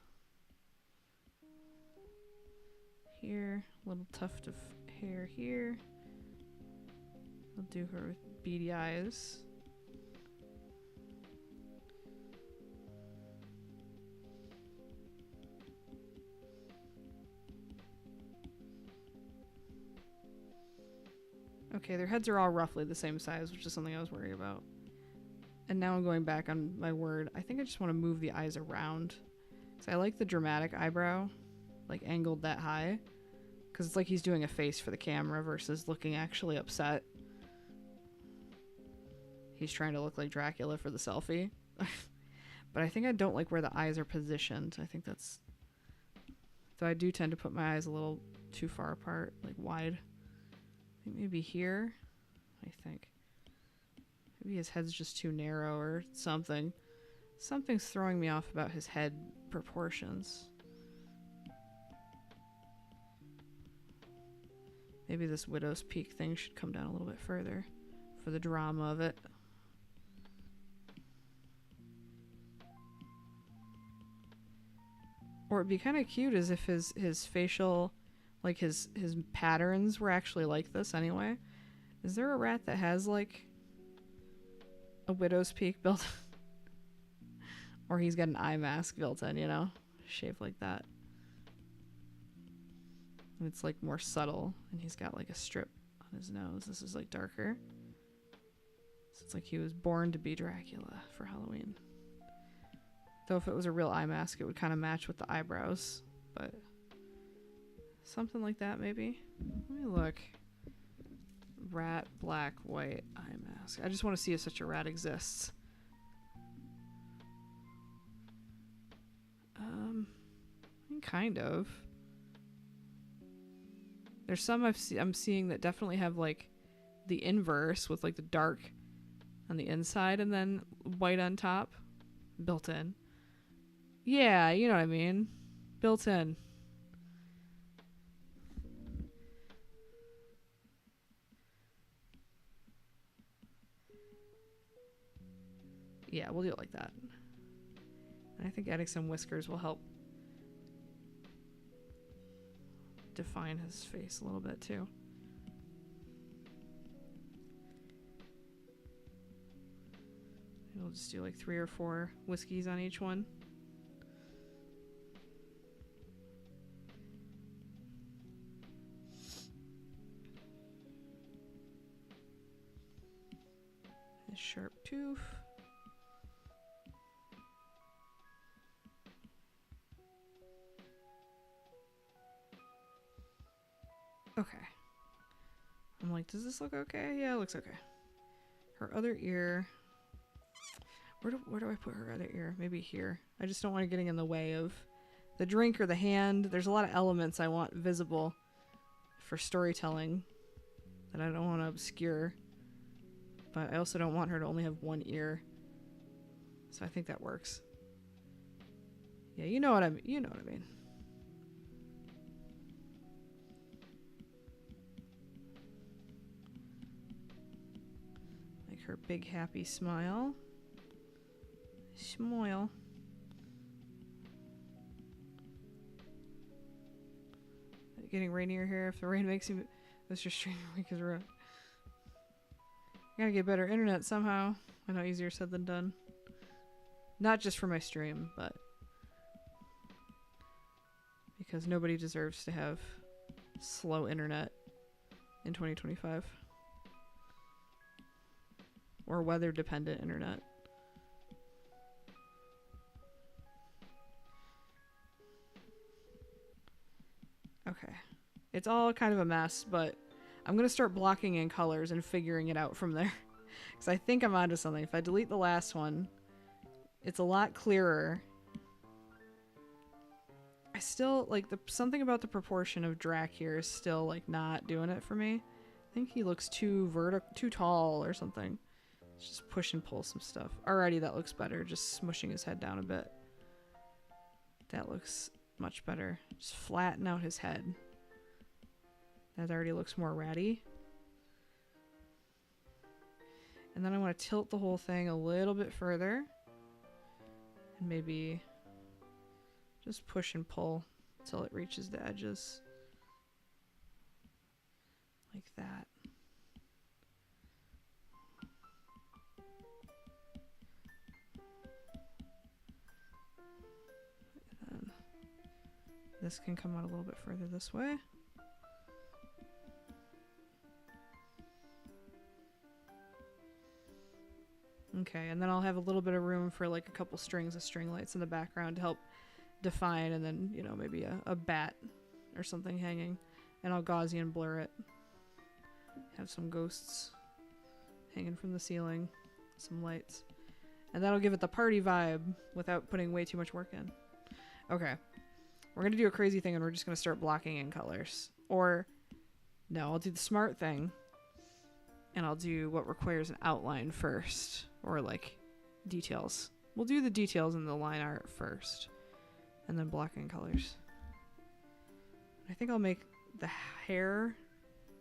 Here. Little tuft of hair here. I'll do her with beady eyes. Okay, their heads are all roughly the same size, which is something I was worried about. And now I'm going back on my word. I think I just want to move the eyes around. So I like the dramatic eyebrow, like angled that high. Because it's like he's doing a face for the camera versus looking actually upset. He's trying to look like Dracula for the selfie. But I think I don't like where the eyes are positioned. I think that's Though I do tend to put my eyes a little too far apart, like wide. I think maybe here. I think. Maybe his head's just too narrow or something. Something's throwing me off about his head proportions. Maybe this widow's peak thing should come down a little bit further for the drama of it. Or it'd be kind of cute as if his facial, like his patterns were actually like this anyway. Is there a rat that has like a widow's peak built? Or he's got an eye mask built in, you know? Shaped like that. And it's like more subtle. And he's got like a strip on his nose. This is like darker. So it's like he was born to be Dracula for Halloween. Though if it was a real eye mask, it would kind of match with the eyebrows. But something like that maybe. Let me look. Rat, black, white, eye mask. I just want to see if such a rat exists. I mean, kind of. There's some I'm seeing that definitely have like the inverse with like the dark on the inside and then white on top, built in. Yeah, you know what I mean. Built in. Yeah, we'll do it like that. And I think adding some whiskers will help define his face a little bit too. And we'll just do like 3 or 4 whiskeys on each one. His sharp tooth. Okay. I'm like, does this look okay? Yeah, it looks okay. Her other ear. Where do I put her other ear? Maybe here. I just don't want it getting in the way of the drink or the hand. There's a lot of elements I want visible for storytelling that I don't want to obscure. But I also don't want her to only have one ear. So I think that works. Yeah, you know what I mean. You know what I mean. Like her big happy smile. Smile. Getting rainier here. If the rain makes you Mr. Streamer because we're gotta get better internet somehow. I know, easier said than done. Not just for my stream, but because nobody deserves to have slow internet in 2025. Or weather dependent internet. Okay. It's all kind of a mess, but I'm going to start blocking in colors and figuring it out from there. Because I think I'm onto something. If I delete the last one, it's a lot clearer. I still, like, something about the proportion of Drac here is still, like, not doing it for me. I think he looks too tall or something. Let's just push and pull some stuff. Alrighty, that looks better. Just smushing his head down a bit. That looks much better. Just flatten out his head. That already looks more ratty. And then I want to tilt the whole thing a little bit further. And maybe just push and pull until it reaches the edges. Like that. And then this can come out a little bit further this way. Okay, and then I'll have a little bit of room for like a couple strings of string lights in the background to help define, and then, you know, maybe a bat or something hanging, and I'll Gaussian blur it. Have some ghosts hanging from the ceiling, some lights, and that'll give it the party vibe without putting way too much work in. Okay, We're going to do a crazy thing and we're just going to start blocking in colors. Or, no, I'll do the smart thing. And I'll do what requires an outline first. Or, like, details. We'll do the details in the line art first. And then block in colors. I think I'll make the hair,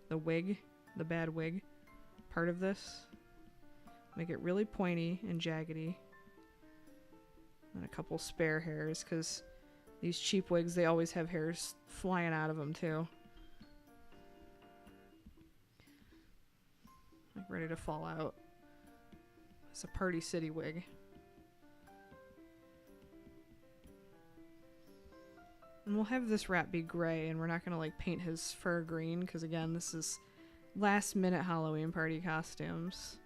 the wig, the bad wig, part of this. Make it really pointy and jaggedy. And a couple spare hairs, because these cheap wigs, they always have hairs flying out of them, too. Like, ready to fall out. It's a Party City wig. And we'll have this rat be gray, and we're not going to, like, paint his fur green, because, again, this is last-minute Halloween party costumes.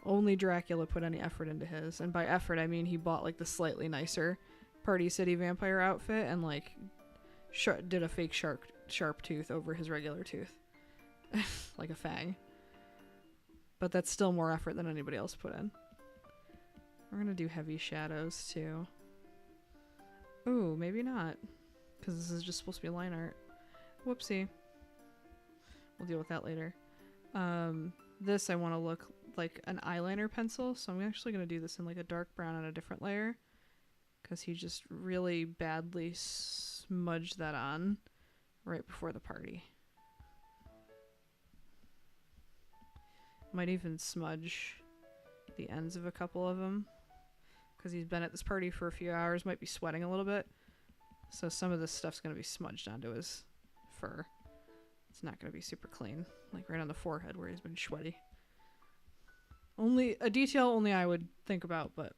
Only Dracula put any effort into his. And by effort, I mean he bought, like, the slightly nicer Party City vampire outfit and, like, did a fake sharp tooth over his regular tooth. Like a fang. But that's still more effort than anybody else put in. We're going to do heavy shadows, too. Ooh, maybe not. Because this is just supposed to be line art. Whoopsie. We'll deal with that later. This I want to look like an eyeliner pencil, so I'm actually going to do this in like a dark brown on a different layer. Because he just really badly smudged that on right before the party. Might even smudge the ends of a couple of them. Because he's been at this party for a few hours, might be sweating a little bit. So some of this stuff's going to be smudged onto his fur. It's not going to be super clean. Like right on the forehead where he's been sweaty. Only a detail only I would think about, but...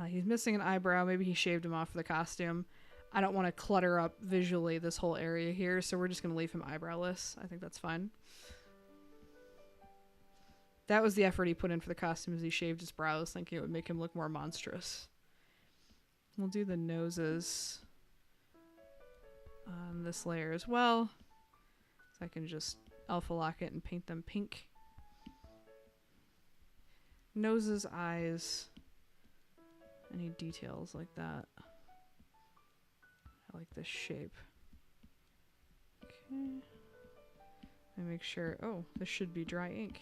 he's missing an eyebrow. Maybe he shaved him off for the costume. I don't want to clutter up visually this whole area here, so we're just going to leave him eyebrowless. I think that's fine. That was the effort he put in for the costume, as he shaved his brows, thinking it would make him look more monstrous. We'll do the noses on this layer as well. So I can just alpha lock it and paint them pink. Noses, eyes, any details like that. I like this shape. Okay. And make sure, oh, this should be dry ink.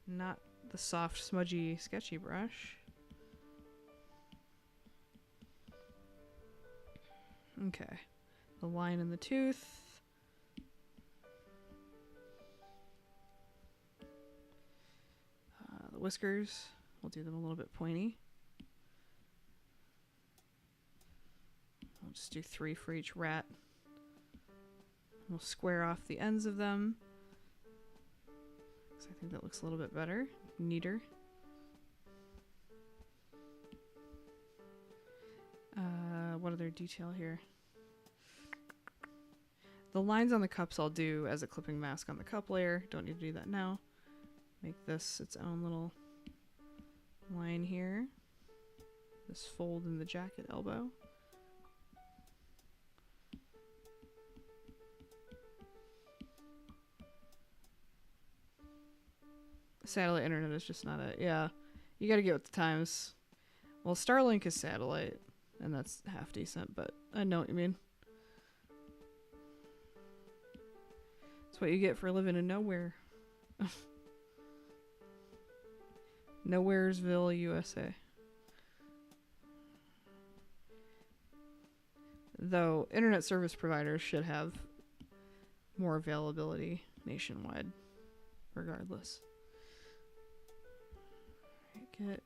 Not the soft, smudgy, sketchy brush. Okay. The line in the tooth. The whiskers. We'll do them a little bit pointy. I'll just do 3 for each rat. We'll square off the ends of them. I think that looks a little bit better, neater. What other detail here? The lines on the cups I'll do as a clipping mask on the cup layer. Don't need to do that now. Make this its own little line here. This fold in the jacket elbow. Satellite internet is just not it. Yeah, you gotta get with the times. Well, Starlink is satellite, and that's half decent, but I know what you mean. That's what you get for living in nowhere. Nowheresville, USA. Though, internet service providers should have more availability nationwide, regardless. Get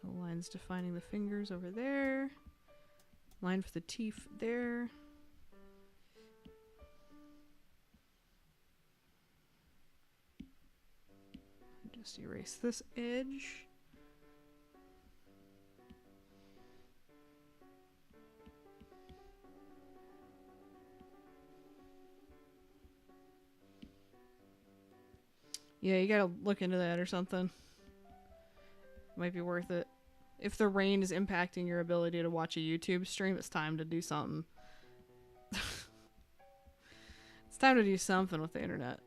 the lines defining the fingers over there. Line for the teeth there. Just erase this edge. Yeah, you gotta look into that or something. Might be worth it. If the rain is impacting your ability to watch a YouTube stream, it's time to do something. It's time to do something with the internet.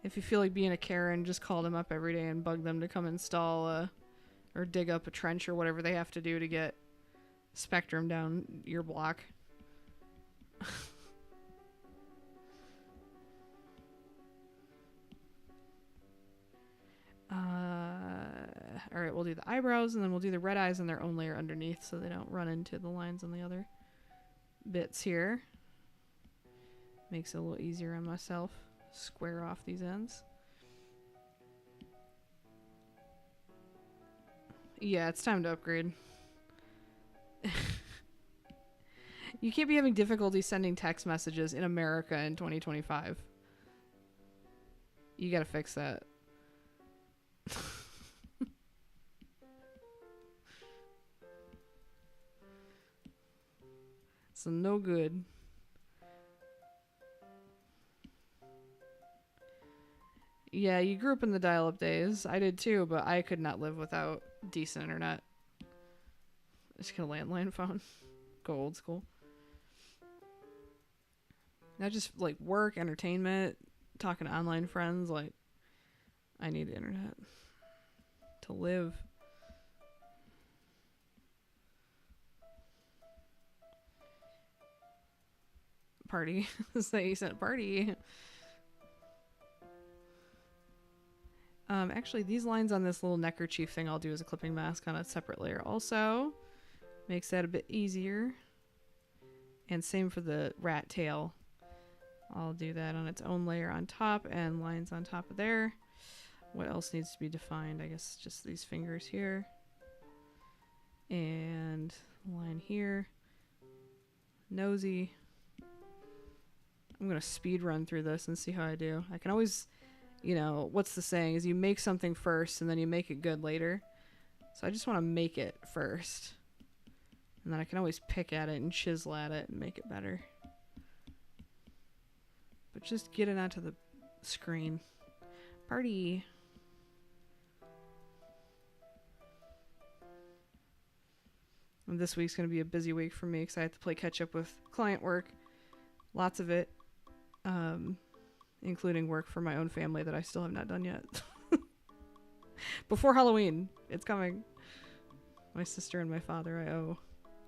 If you feel like being a Karen, just call them up every day and bug them to come install or dig up a trench or whatever they have to do to get Spectrum down your block. Alright, we'll do the eyebrows and then we'll do the red eyes in their own layer underneath so they don't run into the lines on the other bits here. Makes it a little easier on myself. Square off these ends. Yeah, it's time to upgrade. You can't be having difficulty sending text messages in America in 2025. You gotta fix that. So no good. Yeah, you grew up in the dial-up days. I did too, but I could not live without decent internet. Just get a landline phone. Go old school. Not just like work, entertainment, talking to online friends. Like, I need internet to live. Party. Say you sent party. Actually, these lines on this little neckerchief thing I'll do as a clipping mask on a separate layer also. Makes that a bit easier. And same for the rat tail. I'll do that on its own layer on top and lines on top of there. What else needs to be defined? I guess just these fingers here. And line here. Nosy. I'm going to speed run through this and see how I do. I can always, you know, what's the saying is you make something first and then you make it good later. So I just want to make it first. And then I can always pick at it and chisel at it and make it better. But just get it onto the screen. Party. And this week's going to be a busy week for me because I have to play catch up with client work. Lots of it. Including work for my own family that I still have not done yet. Before Halloween. It's coming. My sister and my father I owe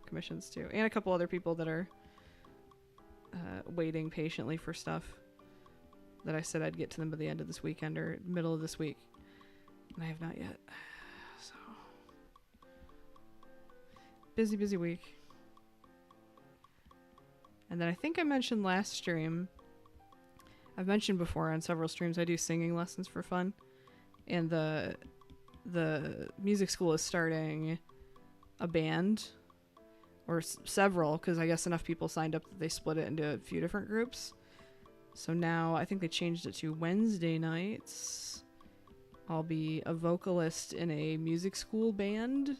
commissions to. And a couple other people that are waiting patiently for stuff that I said I'd get to them by the end of this weekend or middle of this week. And I have not yet. So busy week. And then I think I mentioned last stream, I've mentioned before on several streams, I do singing lessons for fun. And the music school is starting a band, or several, because I guess enough people signed up that they split it into a few different groups. So now I think they changed it to Wednesday nights. I'll be a vocalist in a music school band.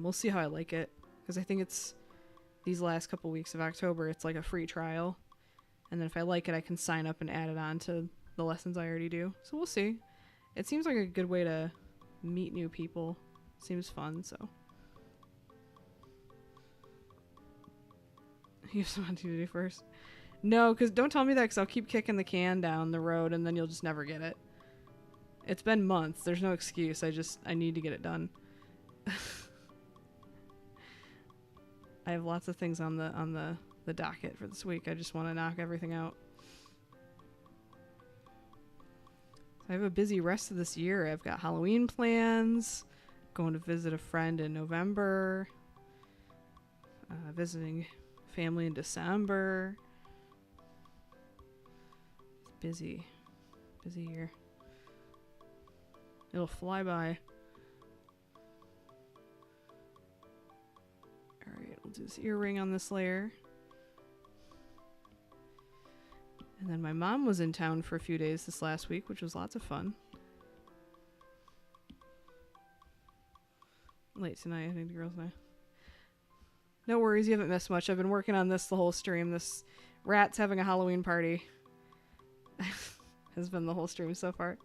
We'll see how I like it, because I think it's these last couple weeks of October, it's like a free trial. And then if I like it, I can sign up and add it on to the lessons I already do. So we'll see. It seems like a good way to meet new people. Seems fun, so. You have something to do first. No, because don't tell me that, because I'll keep kicking the can down the road and then you'll just never get it. It's been months. There's no excuse. I need to get it done. I have lots of things on the docket for this week. I just want to knock everything out. I have a busy rest of this year. I've got Halloween plans, going to visit a friend in November, visiting family in December. It's busy year. It'll fly by. Alright, we'll do this earring on this layer. And then my mom was in town for a few days this last week, which was lots of fun. Late tonight, I think the girls know. No worries, you haven't missed much. I've been working on this the whole stream. This rat's having a Halloween party has been the whole stream so far.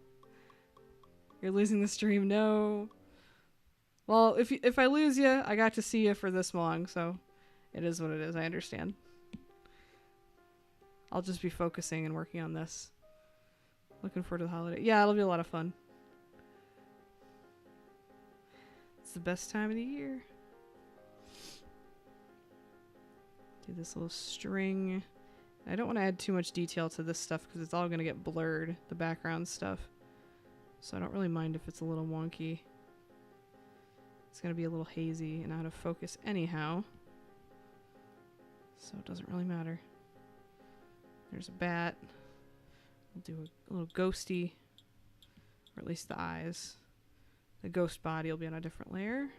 You're losing the stream? No. Well, if I lose you, I got to see you for this long, so it is what it is. I understand. I'll just be focusing and working on this. Looking forward to the holiday. Yeah, it'll be a lot of fun. It's the best time of the year. Do this little string. I don't want to add too much detail to this stuff because it's all going to get blurred, the background stuff. So I don't really mind if it's a little wonky. It's going to be a little hazy and out of focus anyhow. So it doesn't really matter. There's a bat. We'll do a little ghosty, or at least the eyes. The ghost body will be on a different layer.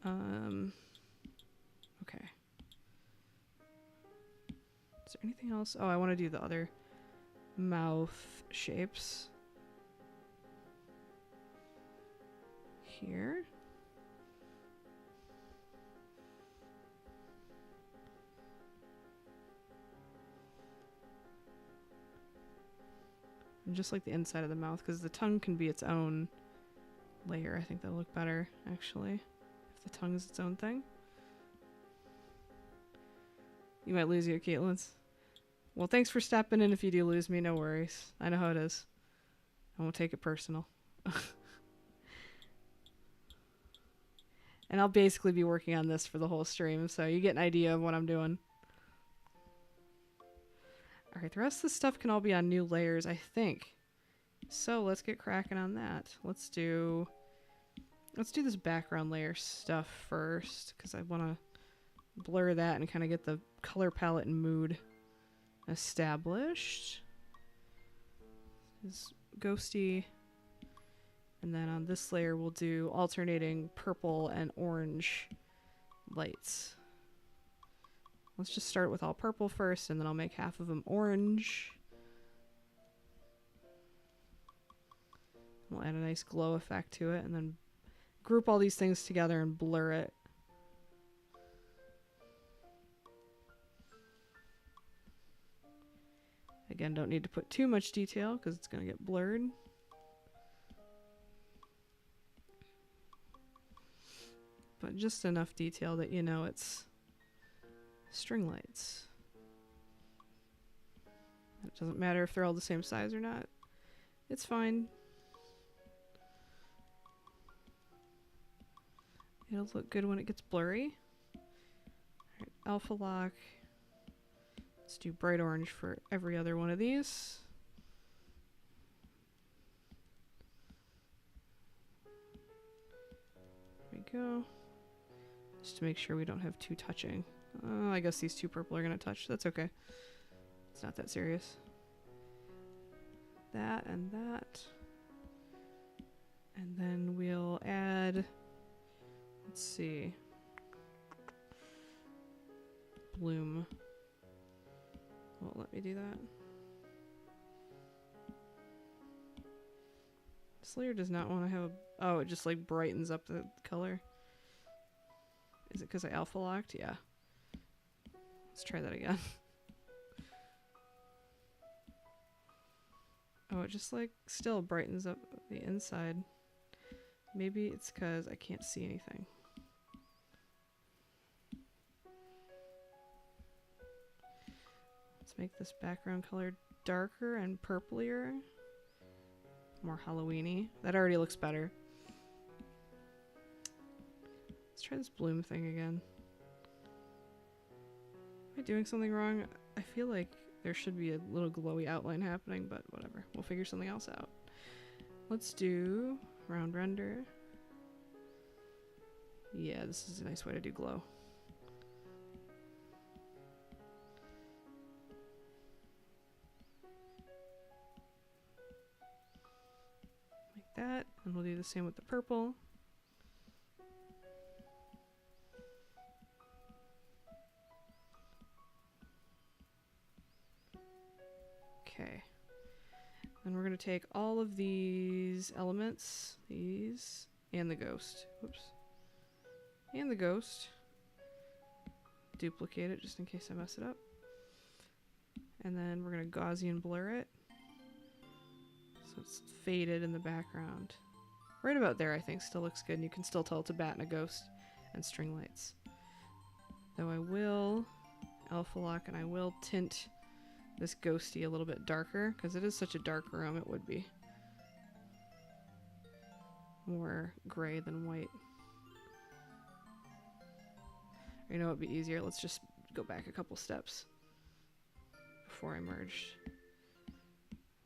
Okay. Is there anything else? Oh, I want to do the other mouth shapes. Here. And just like the inside of the mouth, because the tongue can be its own layer. I think that'll look better, actually, if the tongue is its own thing. You might lose your Caitlin's. Well, thanks for stepping in. If you do lose me, no worries. I know how it is. I won't take it personal. And I'll basically be working on this for the whole stream, so you get an idea of what I'm doing. Alright, the rest of the stuff can all be on new layers, I think. So let's get cracking on that. Let's do this background layer stuff first, because I want to blur that and kind of get the color palette and mood established. This ghosty. And then on this layer we'll do alternating purple and orange lights. Let's just start with all purple first, and then I'll make half of them orange. We'll add a nice glow effect to it, and then group all these things together and blur it. Again, don't need to put too much detail because it's going to get blurred. But just enough detail that you know it's string lights. It doesn't matter if they're all the same size or not. It's fine. It'll look good when it gets blurry. Alright, alpha lock. Let's do bright orange for every other one of these. There we go. Just to make sure we don't have two touching. I guess these two purple are going to touch. That's okay. It's not that serious. That and that. And then we'll add, let's see, bloom. Well, let me do that. This layer does not want to have a, oh, it just like brightens up the color. Is it because I alpha locked? Yeah. Let's try that again. Oh, it just like still brightens up the inside. Maybe it's because I can't see anything. Let's make this background color darker and purplier. More Halloween-y. That already looks better. Let's try this bloom thing again. Am I doing something wrong? I feel like there should be a little glowy outline happening, but whatever. We'll figure something else out. Let's do round render. Yeah, this is a nice way to do glow. Like that, and we'll do the same with the purple. Okay. Then we're going to take all of these elements, these, and the ghost. Whoops. And the ghost. Duplicate it just in case I mess it up. And then we're going to Gaussian blur it. So it's faded in the background. Right about there, I think, still looks good. And you can still tell it's a bat and a ghost and string lights. Though I will alpha lock and I will tint this ghosty a little bit darker, because it is such a dark room. It would be more gray than white. You know, it'd be easier. Let's just go back a couple steps before I merged.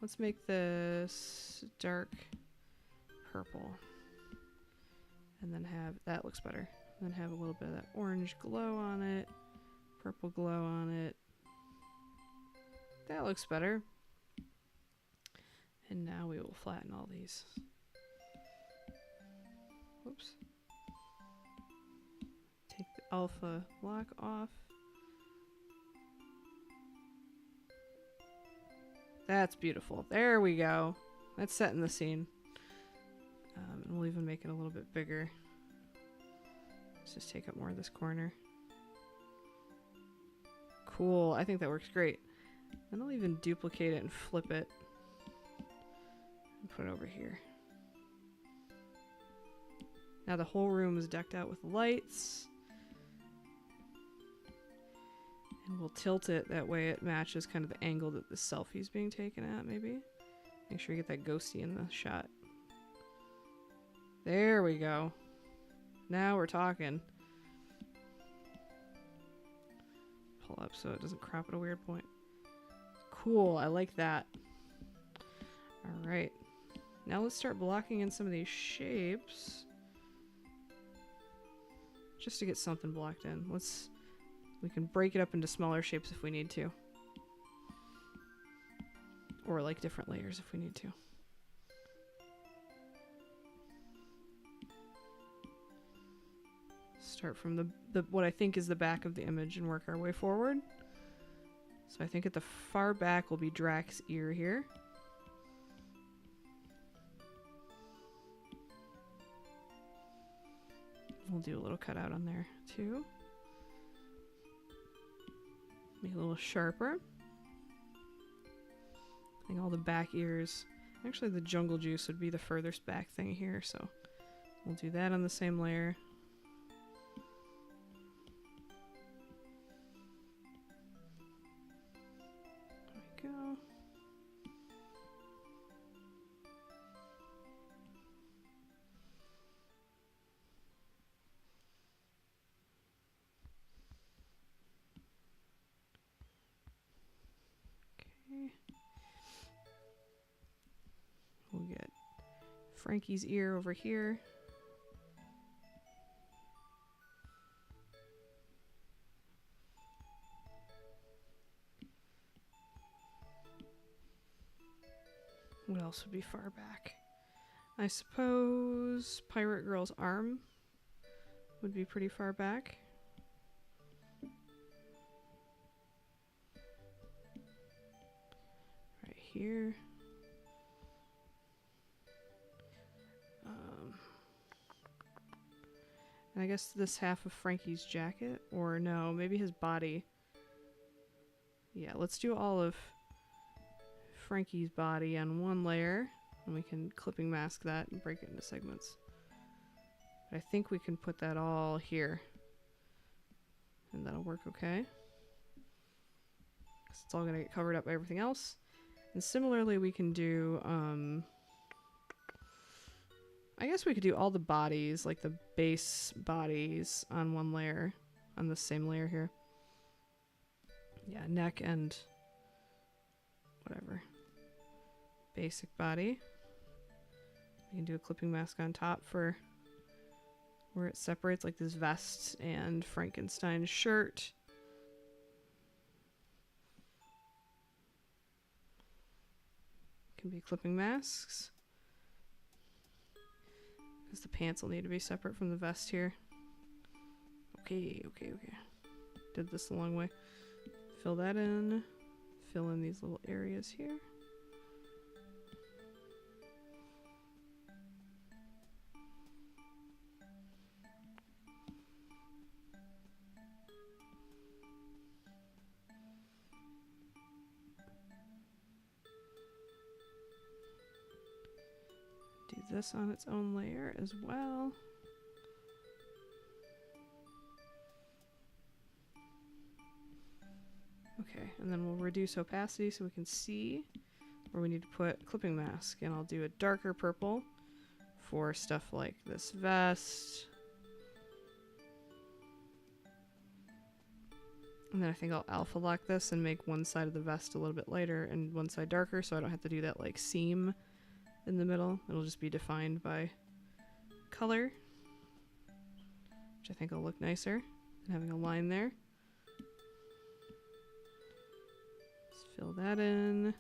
Let's make this dark purple. And then have, that looks better. And then have a little bit of that orange glow on it. Purple glow on it. That looks better. And now we will flatten all these. Whoops. Take the alpha block off. That's beautiful. There we go. That's setting the scene. And we'll even make it a little bit bigger. Let's just take up more of this corner. Cool. I think that works great. Then I'll even duplicate it and flip it. And put it over here. Now the whole room is decked out with lights. And we'll tilt it, that way it matches kind of the angle that the selfie's being taken at, maybe. Make sure you get that ghosty in the shot. There we go. Now we're talking. Pull up so it doesn't crop at a weird point. Cool, I like that. Alright. Now let's start blocking in some of these shapes. Just to get something blocked in. We can break it up into smaller shapes if we need to. Or like different layers if we need to. Start from the what I think is the back of the image and work our way forward. So I think at the far back will be Drax's ear here. We'll do a little cutout on there too. Make it a little sharper. I think all the back ears. Actually, the jungle juice would be the furthest back thing here, so we'll do that on the same layer. There we go. We'll get Frankie's ear over here. What else would be far back? I suppose Pirate Girl's arm would be pretty far back. Right here. And I guess this half of Frankie's jacket, or no, maybe his body. Yeah, let's do all of Frankie's body on one layer, and we can clipping mask that and break it into segments. But I think we can put that all here, and that'll work okay. 'Cause it's all gonna get covered up by everything else. And similarly, we can do, I guess we could do all the bodies, like the base bodies on one layer, on the same layer here. Yeah, neck and whatever. Basic body. We can do a clipping mask on top for where it separates, like this vest and Frankenstein's shirt. Can be clipping masks. Because the pants will need to be separate from the vest here. Okay. Did this the long way. Fill that in. Fill in these little areas here. Do this on its own layer as well. Okay, and then we'll reduce opacity so we can see where we need to put clipping mask. And I'll do a darker purple for stuff like this vest. And then I think I'll alpha lock this and make one side of the vest a little bit lighter and one side darker so I don't have to do that like seam in the middle. It'll just be defined by color, which I think will look nicer than having a line there. Let's fill that in.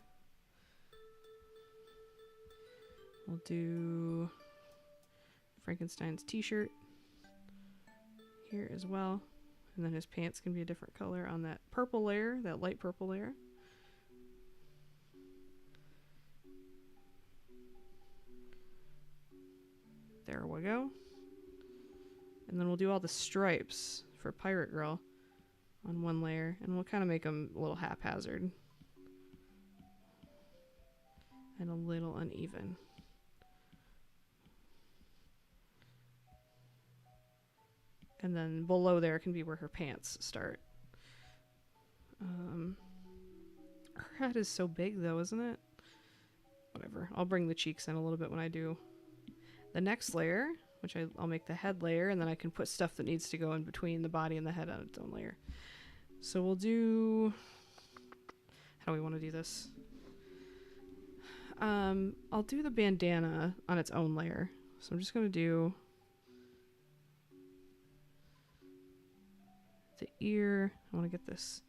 We'll do Frankenstein's t-shirt here as well. And then his pants can be a different color on that purple layer, that light purple layer. There we go. And then we'll do all the stripes for Pirate Girl on one layer, and we'll kind of make them a little haphazard and a little uneven. And then below there can be where her pants start. Her head is so big though, isn't it? Whatever. I'll bring the cheeks in a little bit when I do the next layer, which I'll make the head layer, and then I can put stuff that needs to go in between the body and the head on its own layer. So we'll do... How do we want to do this? I'll do the bandana on its own layer. So I'm just going to do the ear. I want to get this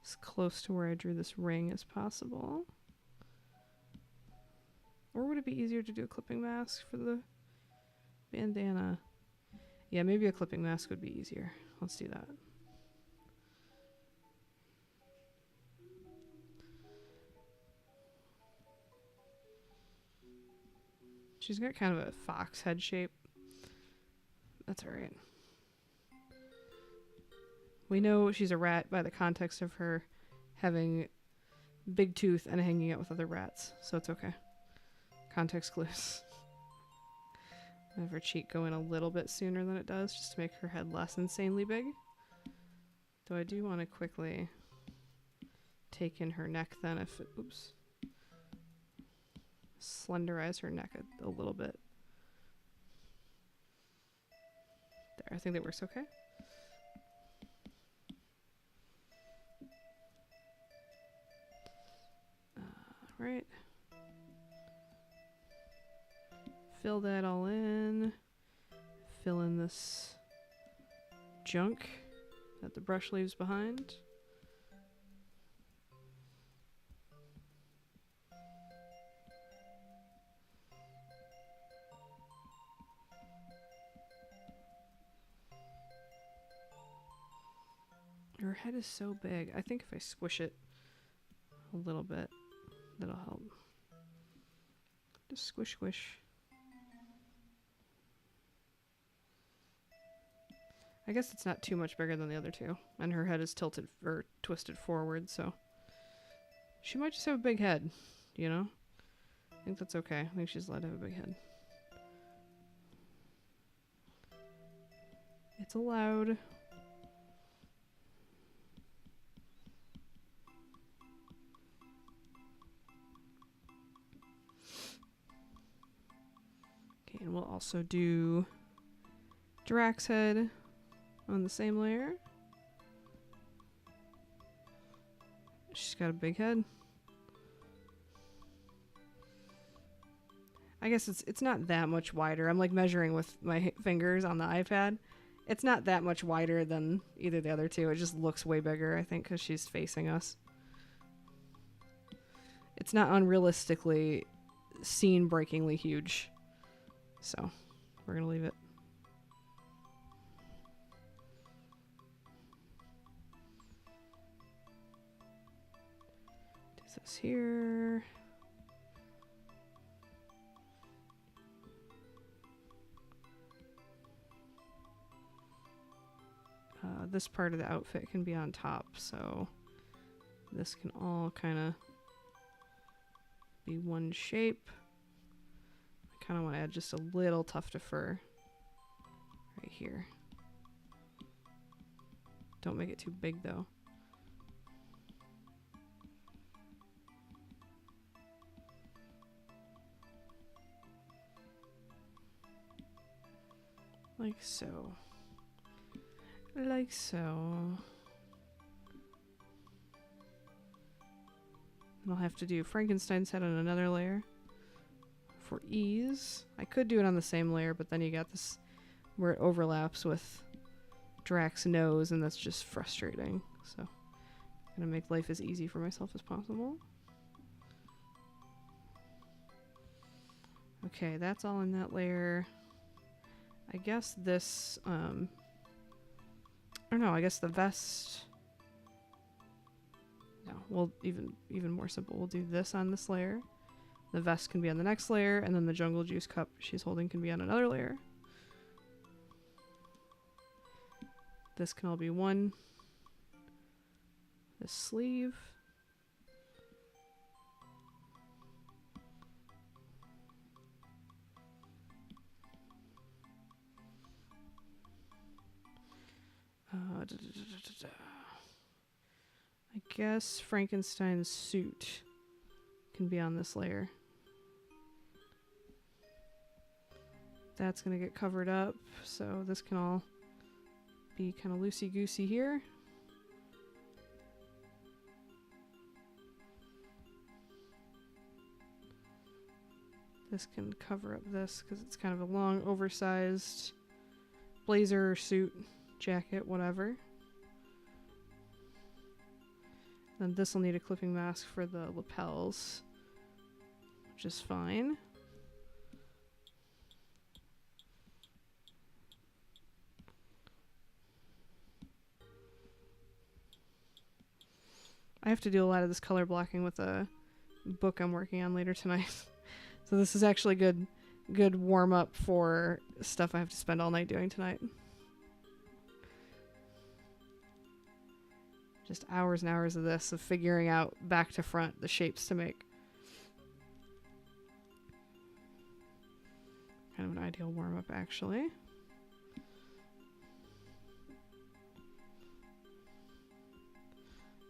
as close to where I drew this ring as possible. Or would it be easier to do a clipping mask for the bandana? Yeah, maybe a clipping mask would be easier. Let's do that. She's got kind of a fox head shape. That's alright. We know she's a rat by the context of her having big tooth and hanging out with other rats, so it's okay. Context clues. Have her cheek go in a little bit sooner than it does, just to make her head less insanely big. Though I do want to quickly take in her neck then if it, oops. Slenderize her neck a little bit. There, I think that works okay. Right. Fill that all in. Fill in this junk that the brush leaves behind. Her head is so big. I think if I squish it a little bit, that'll help. Just squish, squish. I guess it's not too much bigger than the other two. And her head is tilted or twisted forward, so she might just have a big head, you know? I think that's okay. I think she's allowed to have a big head. It's allowed. Okay, and we'll also do Drax head on the same layer. She's got a big head. I guess it's not that much wider. I'm like measuring with my fingers on the iPad. It's not that much wider than either the other two. It just looks way bigger, I think, because she's facing us. It's not unrealistically scene-breakingly huge. So, we're going to leave it. Do this here. This part of the outfit can be on top, so this can all kind of be one shape. I kind of want to add just a little tuft of fur right here. Don't make it too big though. Like so. Like so. And I'll have to do Frankenstein's head on another layer for ease. I could do it on the same layer, but then you got this where it overlaps with Drax's nose, and that's just frustrating. So I'm gonna make life as easy for myself as possible. Okay, that's all in that layer. I guess this, or no, I guess the vest. No, we'll even more simple. We'll do this on this layer. The vest can be on the next layer, and then the jungle juice cup she's holding can be on another layer. This can all be one. This sleeve. I guess Frankenstein's suit can be on this layer. That's gonna get covered up, so this can all be kind of loosey-goosey here. This can cover up this because it's kind of a long, oversized blazer, suit, jacket, whatever. Then this will need a clipping mask for the lapels, which is fine. I have to do a lot of this color blocking with a book I'm working on later tonight. So this is actually good warm up for stuff I have to spend all night doing tonight. Just hours and hours of this, of figuring out back to front the shapes to make. Kind of an ideal warm up, actually.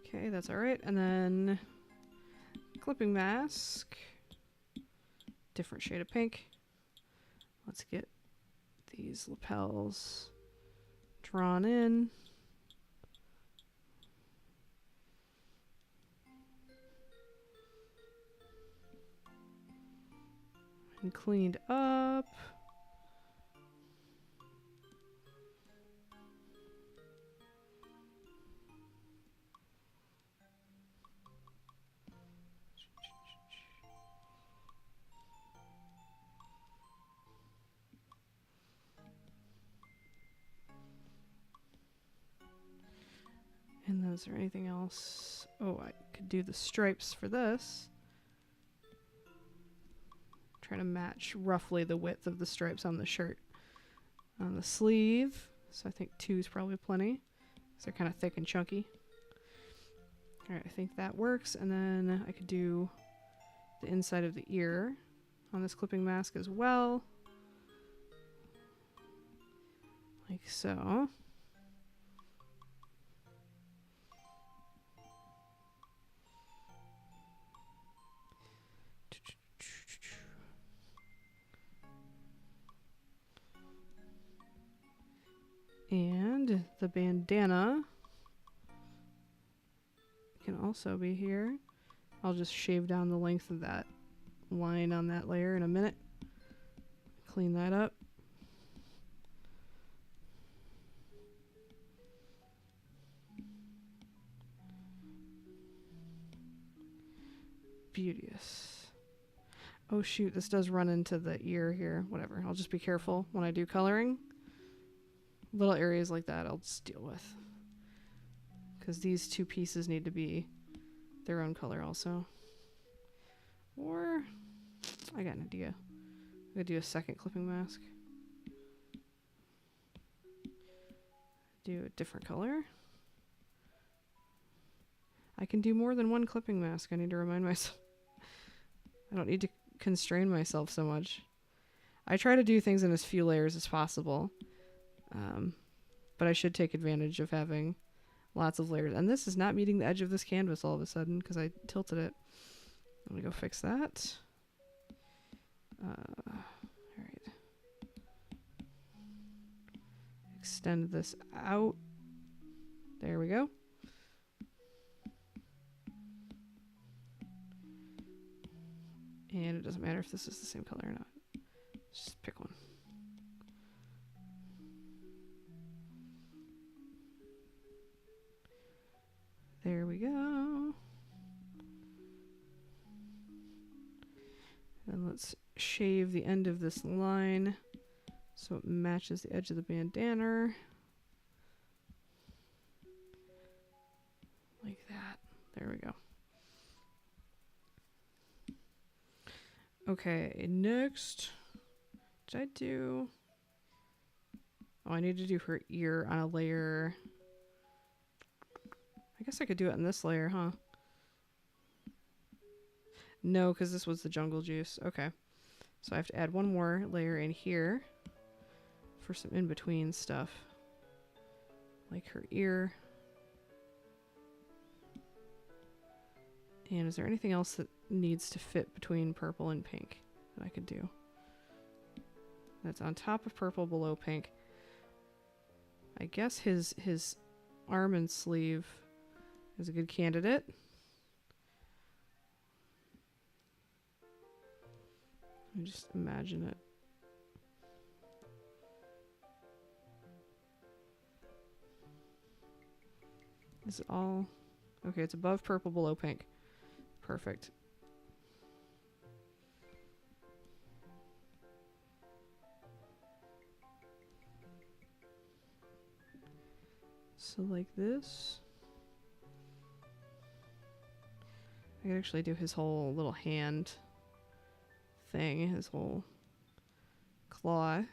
Okay, that's alright. And then clipping mask. Different shade of pink. Let's get these lapels drawn in. And cleaned up. And then is there anything else? Oh, I could do the stripes for this. Try to match roughly the width of the stripes on the shirt. On the sleeve, so I think 2 is probably plenty. So they're kind of thick and chunky. Alright, I think that works. And then I could do the inside of the ear on this clipping mask as well. Like so. And the bandana can also be here. I'll just shave down the length of that line on that layer in a minute. Clean that up. Beauteous. Oh shoot, this does run into the ear here. Whatever, I'll just be careful when I do coloring. Little areas like that I'll just deal with. Because these 2 pieces need to be their own color also. Or, I got an idea. I'm going to do a second clipping mask. Do a different color. I can do more than one clipping mask. I need to remind myself. I don't need to constrain myself so much. I try to do things in as few layers as possible. But I should take advantage of having lots of layers. And this is not meeting the edge of this canvas all of a sudden because I tilted it. I'm going to go fix that. Alright. extend this out. There we go. And it doesn't matter if this is the same color or not. Just pick one. There we go. And let's shave the end of this line so it matches the edge of the bandana. Like that. There we go. Okay, next. Did I do... Oh, I need to do her ear on a layer. I guess I could do it in this layer, huh? No, because this was the jungle juice. Okay. So I have to add one more layer in here for some in-between stuff. Like her ear. And is there anything else that needs to fit between purple and pink that I could do? That's on top of purple, below pink. I guess his arm and sleeve is a good candidate. Let me just imagine it. Is it all... Okay, it's above purple, below pink. Perfect. So like this. I could actually do his whole little hand thing, his whole claw.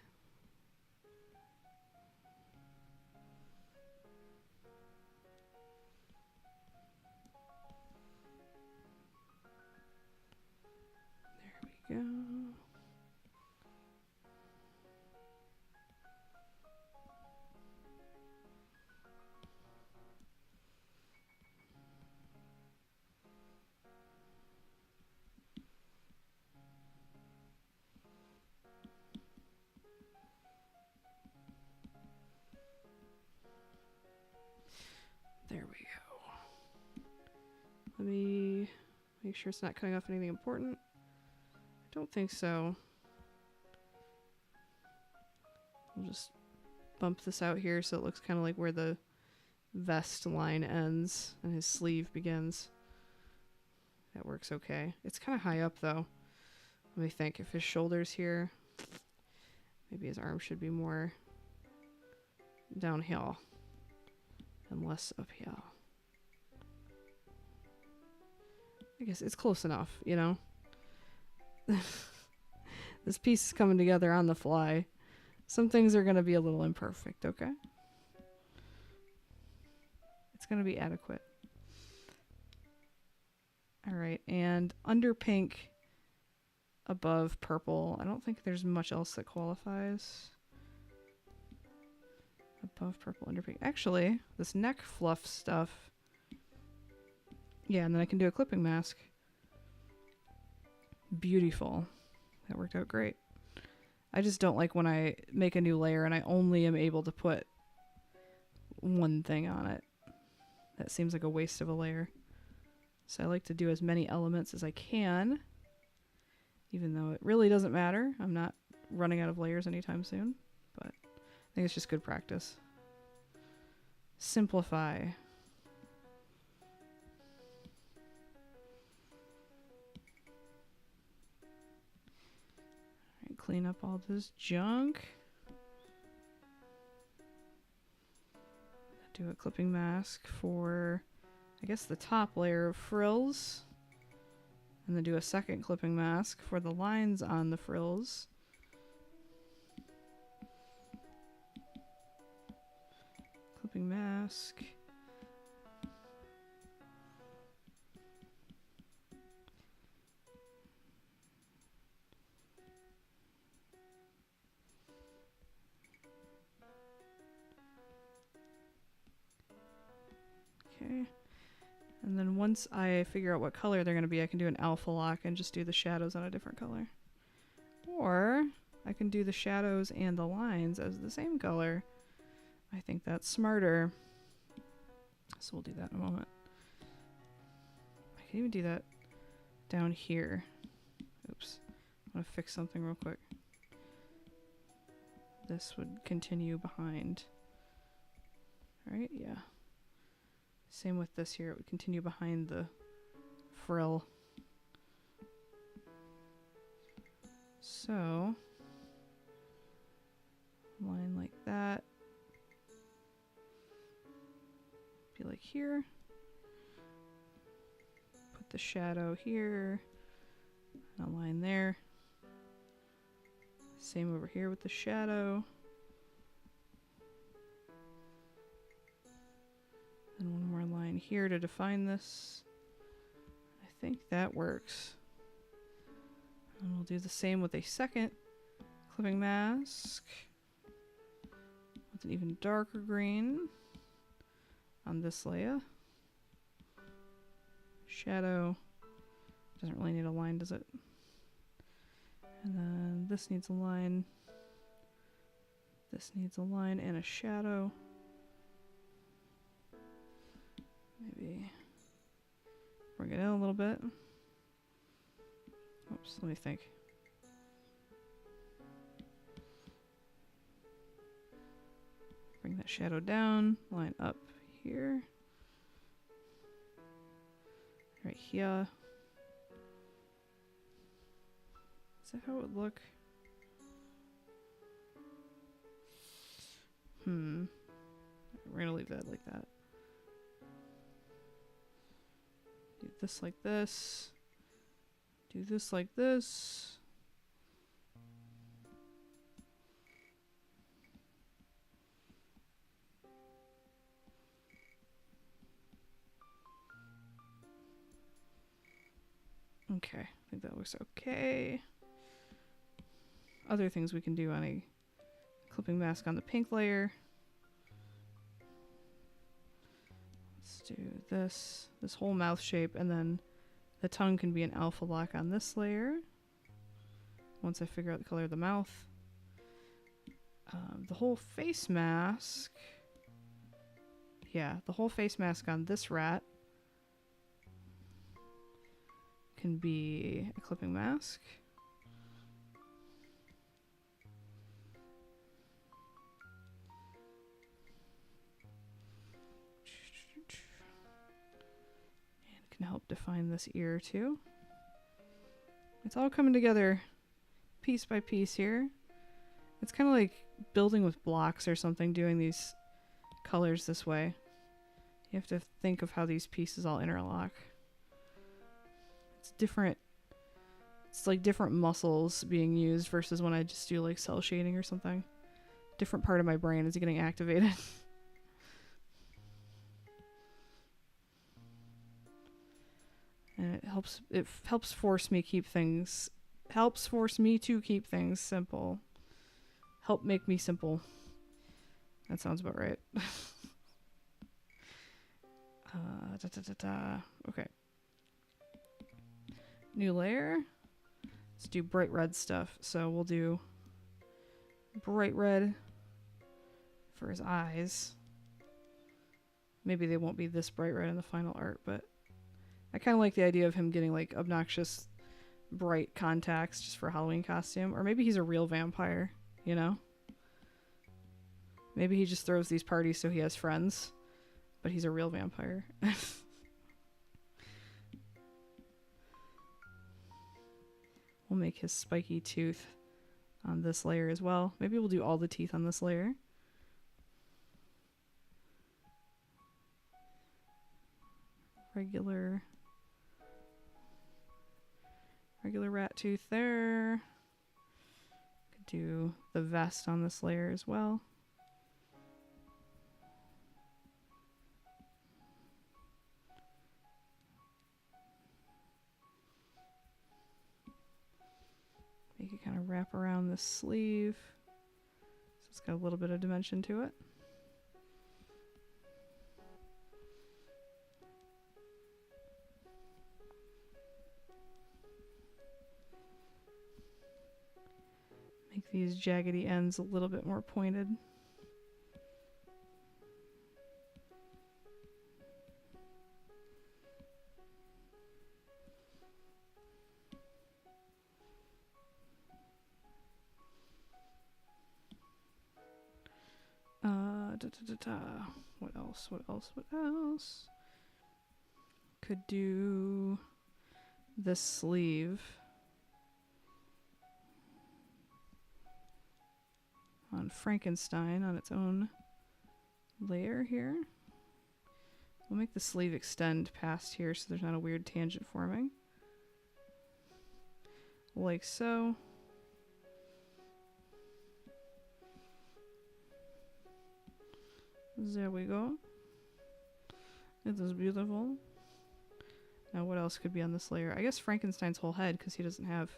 There we go. There we go. Let me make sure it's not cutting off anything important. I don't think so. We'll just bump this out here so it looks kind of like where the vest line ends and his sleeve begins. That works okay. It's kind of high up though. Let me think. If his shoulder's here, maybe his arm should be more downhill and less uphill. I guess it's close enough, you know? This piece is coming together on the fly. Some things are going to be a little imperfect, okay? It's going to be adequate. All right, and under pink, above purple. I don't think there's much else that qualifies. Above purple, under pink. Actually, this neck fluff stuff. Yeah, and then I can do a clipping mask. Beautiful. That worked out great. I just don't like when I make a new layer and I only am able to put one thing on it. That seems like a waste of a layer. So I like to do as many elements as I can, even though it really doesn't matter. I'm not running out of layers anytime soon, but I think it's just good practice. Simplify. Clean up all this junk. Do a clipping mask for, I guess, the top layer of frills. And then do a second clipping mask for the lines on the frills. Clipping mask. Okay, and then once I figure out what color they're going to be, I can do an alpha lock and just do the shadows on a different color. Or I can do the shadows and the lines as the same color I think that's smarter. So we'll do that in a moment. I can even do that down here. Oops. I want to fix something real quick. This would continue behind. Right? Yeah. Same with this here. It would continue behind the frill. So, line like that. Be like here. Put the shadow here. And a line there. Same over here with the shadow. And one more line here to define this. I think that works. And we'll do the same with a second clipping mask with an even darker green on this layer. Shadow. Doesn't really need a line, does it? And then this needs a line. This needs a line and a shadow. Maybe bring it in a little bit. Oops, let me think. Bring that shadow down, line up here. Right here. Is that how it would look? We're gonna leave that like that. Do this like this. Do this like this. Okay, I think that looks okay. Other things we can do on a clipping mask on the pink layer. Let's do this whole mouth shape, and then the tongue can be an alpha lock on this layer. Once I figure out the color of the mouth. The whole face mask. Yeah, the whole face mask on this rat can be a clipping mask. And can help define this ear too. It's all coming together piece by piece here. It's kind of like building with blocks or something, doing these colors this way. You have to think of how these pieces all interlock. It's different. It's like different muscles being used versus when I just do like cell shading or something. Different part of my brain is getting activated. And it helps force me keep things. Helps force me to keep things simple. Help make me simple. That sounds about right. Okay. New layer. Let's do bright red stuff. So we'll do bright red for his eyes. Maybe they won't be this bright red in the final art, but I kind of like the idea of him getting like obnoxious bright contacts just for a Halloween costume. Or maybe he's a real vampire, you know? Maybe he just throws these parties so he has friends, but he's a real vampire. We'll make his spiky tooth on this layer as well. Maybe we'll do all the teeth on this layer. Regular rat tooth there. Could do the vest on this layer as well. Make it kind of wrap around the sleeve. So it's got a little bit of dimension to it. Make these jaggedy ends a little bit more pointed. What else? What else? What else? Could do this sleeve on Frankenstein on its own layer here. We'll make the sleeve extend past here so there's not a weird tangent forming. Like so. There we go. It is beautiful. Now what else could be on this layer? I guess Frankenstein's whole head, because he doesn't have...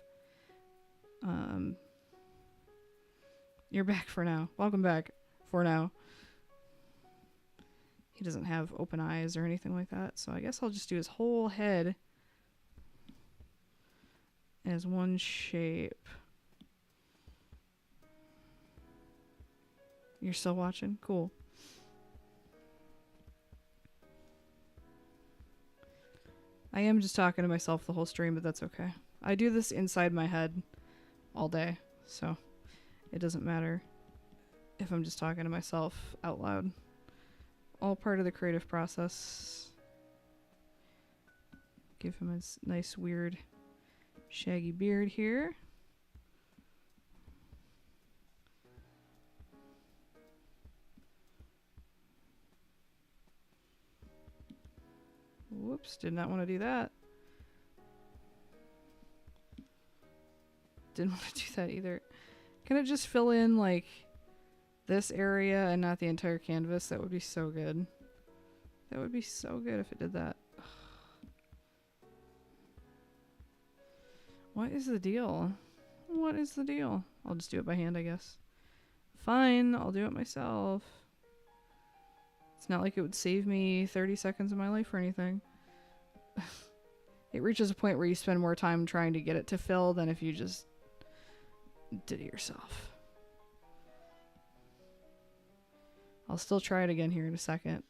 You're back for now. Welcome back for now. He doesn't have open eyes or anything like that, so I guess I'll just do his whole head as one shape. You're still watching? Cool. I am just talking to myself the whole stream, but that's okay. I do this inside my head all day, so it doesn't matter if I'm just talking to myself out loud. All part of the creative process. Give him a nice weird shaggy beard here. Whoops, did not want to do that. Didn't want to do that either. Can it just fill in like this area and not the entire canvas? That would be so good. That would be so good if it did that. What is the deal? What is the deal? I'll just do it by hand, I guess. Fine, I'll do it myself. It's not like it would save me 30 seconds of my life or anything. It reaches a point where you spend more time trying to get it to fill than if you just did it yourself. I'll still try it again here in a second.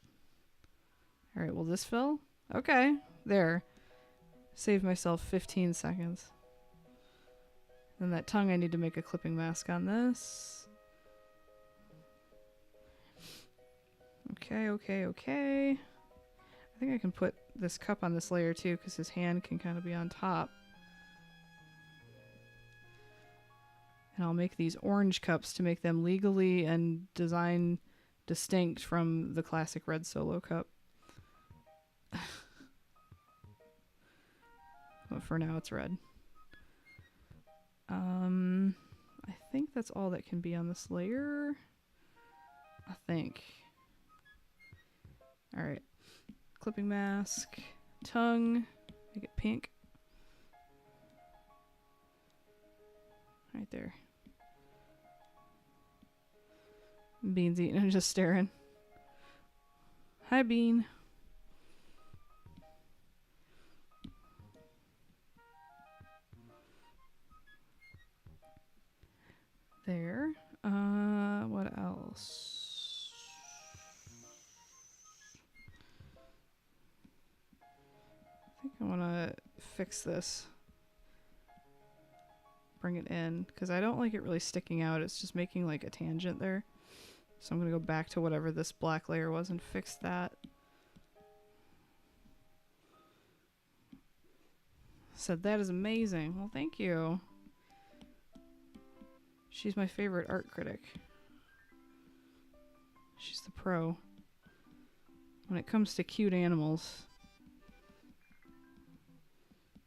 Alright, will this fill? Okay, there. Save myself 15 seconds. Then that tongue, I need to make a clipping mask on this. Okay, okay, okay. I think I can put this cup on this layer too, because his hand can kind of be on top. And I'll make these orange cups to make them legally and design distinct from the classic red solo cup. But for now it's red. I think that's all that can be on this layer. I think. Alright. Clipping mask. Tongue. Make it pink. Right there. Bean's eating and just staring. Hi, Bean. There. What else? I think I want to fix this. Bring it in, because I don't like it really sticking out. It's just making like a tangent there. So I'm going to go back to whatever this black layer was and fix that. Said that is amazing. Well, thank you. She's my favorite art critic. She's the pro. When it comes to cute animals,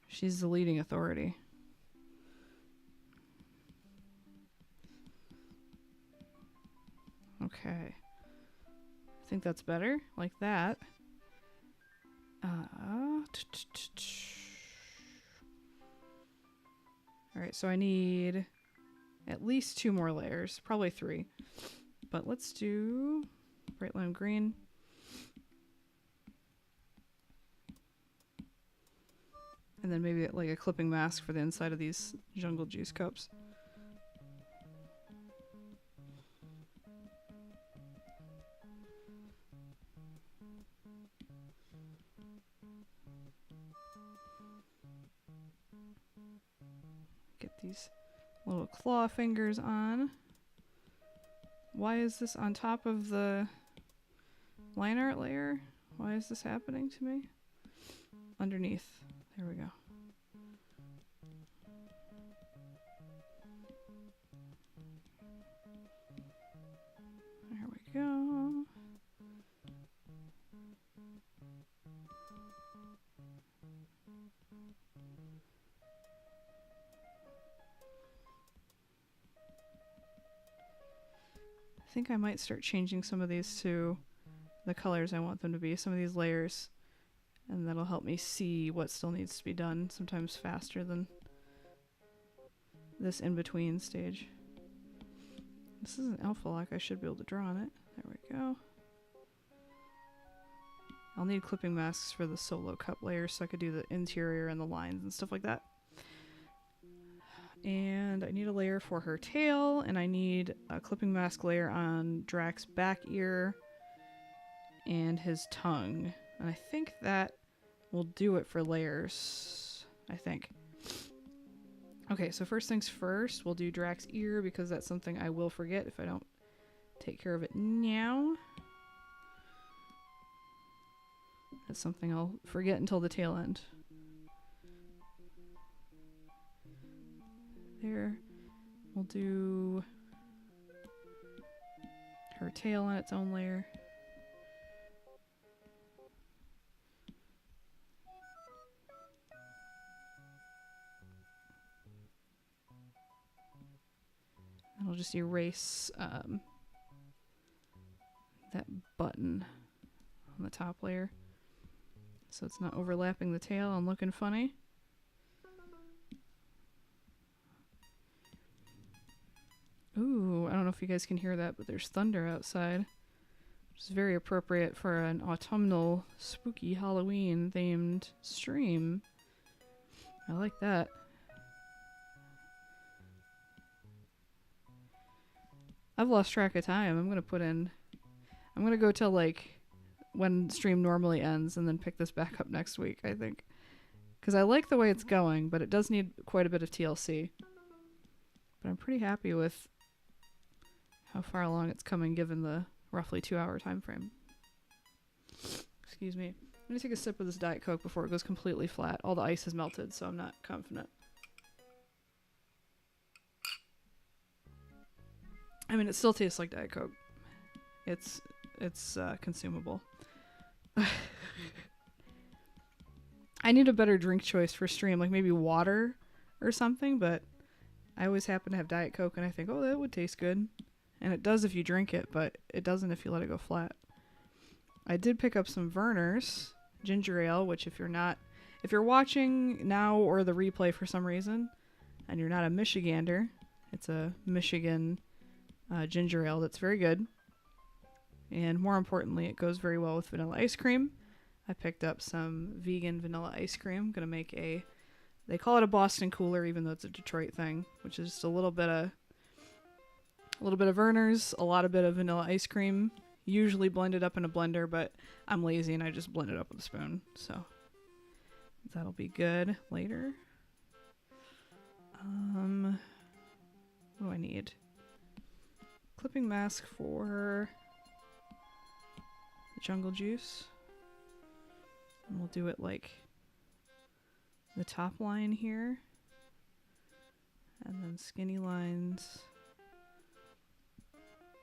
she's the leading authority. Okay. I think that's better. Like that. Alright, so I need at least 2 more layers. Probably 3. But let's do bright lime green. And then maybe like a clipping mask for the inside of these jungle juice cups. Get these little claw fingers on. Why is this on top of the line art layer? Why is this happening to me? Underneath. There we go. There we go. I think I might start changing some of these to the colors I want them to be, some of these layers, and that'll help me see what still needs to be done, sometimes faster than this in-between stage. This is an alpha lock, I should be able to draw on it. There we go. I'll need clipping masks for the solo cup layers so I could do the interior and the lines and stuff like that. And I need a layer for her tail, and I need a clipping mask layer on Drax's back ear and his tongue. And I think that will do it for layers, I think. Okay, so first things first, we'll do Drax's ear because that's something I will forget if I don't take care of it now. That's something I'll forget until the tail end. There. We'll do her tail on its own layer. And I'll just erase that button on the top layer so it's not overlapping the tail and looking funny. Ooh, I don't know if you guys can hear that, but there's thunder outside, which is very appropriate for an autumnal, spooky Halloween themed stream. I like that. I've lost track of time. I'm gonna go till like when stream normally ends and then pick this back up next week, I think. Because I like the way it's going, but it does need quite a bit of TLC. But I'm pretty happy with how far along it's coming given the roughly 2-hour time frame. Excuse me. I'm gonna take a sip of this Diet Coke before it goes completely flat. All the ice has melted, so I'm not confident. I mean, it still tastes like Diet Coke. It's consumable. I need a better drink choice for stream, like maybe water or something, but I always happen to have Diet Coke and I think, oh, that would taste good. And it does if you drink it, but it doesn't if you let it go flat. I did pick up some Verner's ginger ale, which if you're watching now or the replay for some reason, and you're not a Michigander, it's a Michigan ginger ale that's very good. And more importantly, it goes very well with vanilla ice cream. I picked up some vegan vanilla ice cream. I'm going to make they call it a Boston cooler, even though it's a Detroit thing, which is just a little bit of Verner's, a lot of bit of vanilla ice cream, usually blended up in a blender, but I'm lazy and I just blend it up with a spoon. So that'll be good later. What do I need? Clipping mask for the jungle juice. And we'll do it like the top line here. And then skinny lines.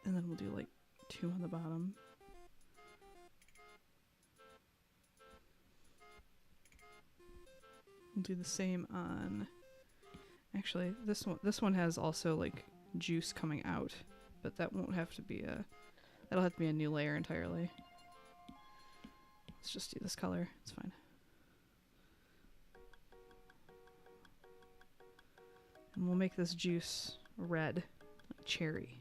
And then we'll do like 2 on the bottom. We'll do the same on... Actually, this one has also like juice coming out. But that won't have to be that'll have to be a new layer entirely. Let's just do this color. It's fine. And we'll make this juice red, like cherry.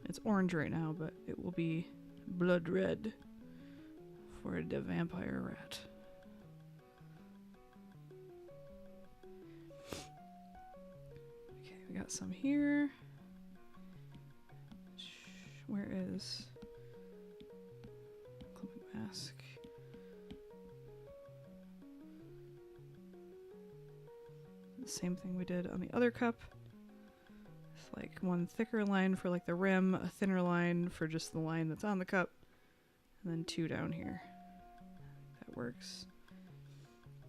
It's orange right now, but it will be blood red for the vampire rat. We got some here. Where is clipping mask? same thing we did on the other cup. With like one thicker line for like the rim, a thinner line for just the line that's on the cup, and then 2 down here. That works.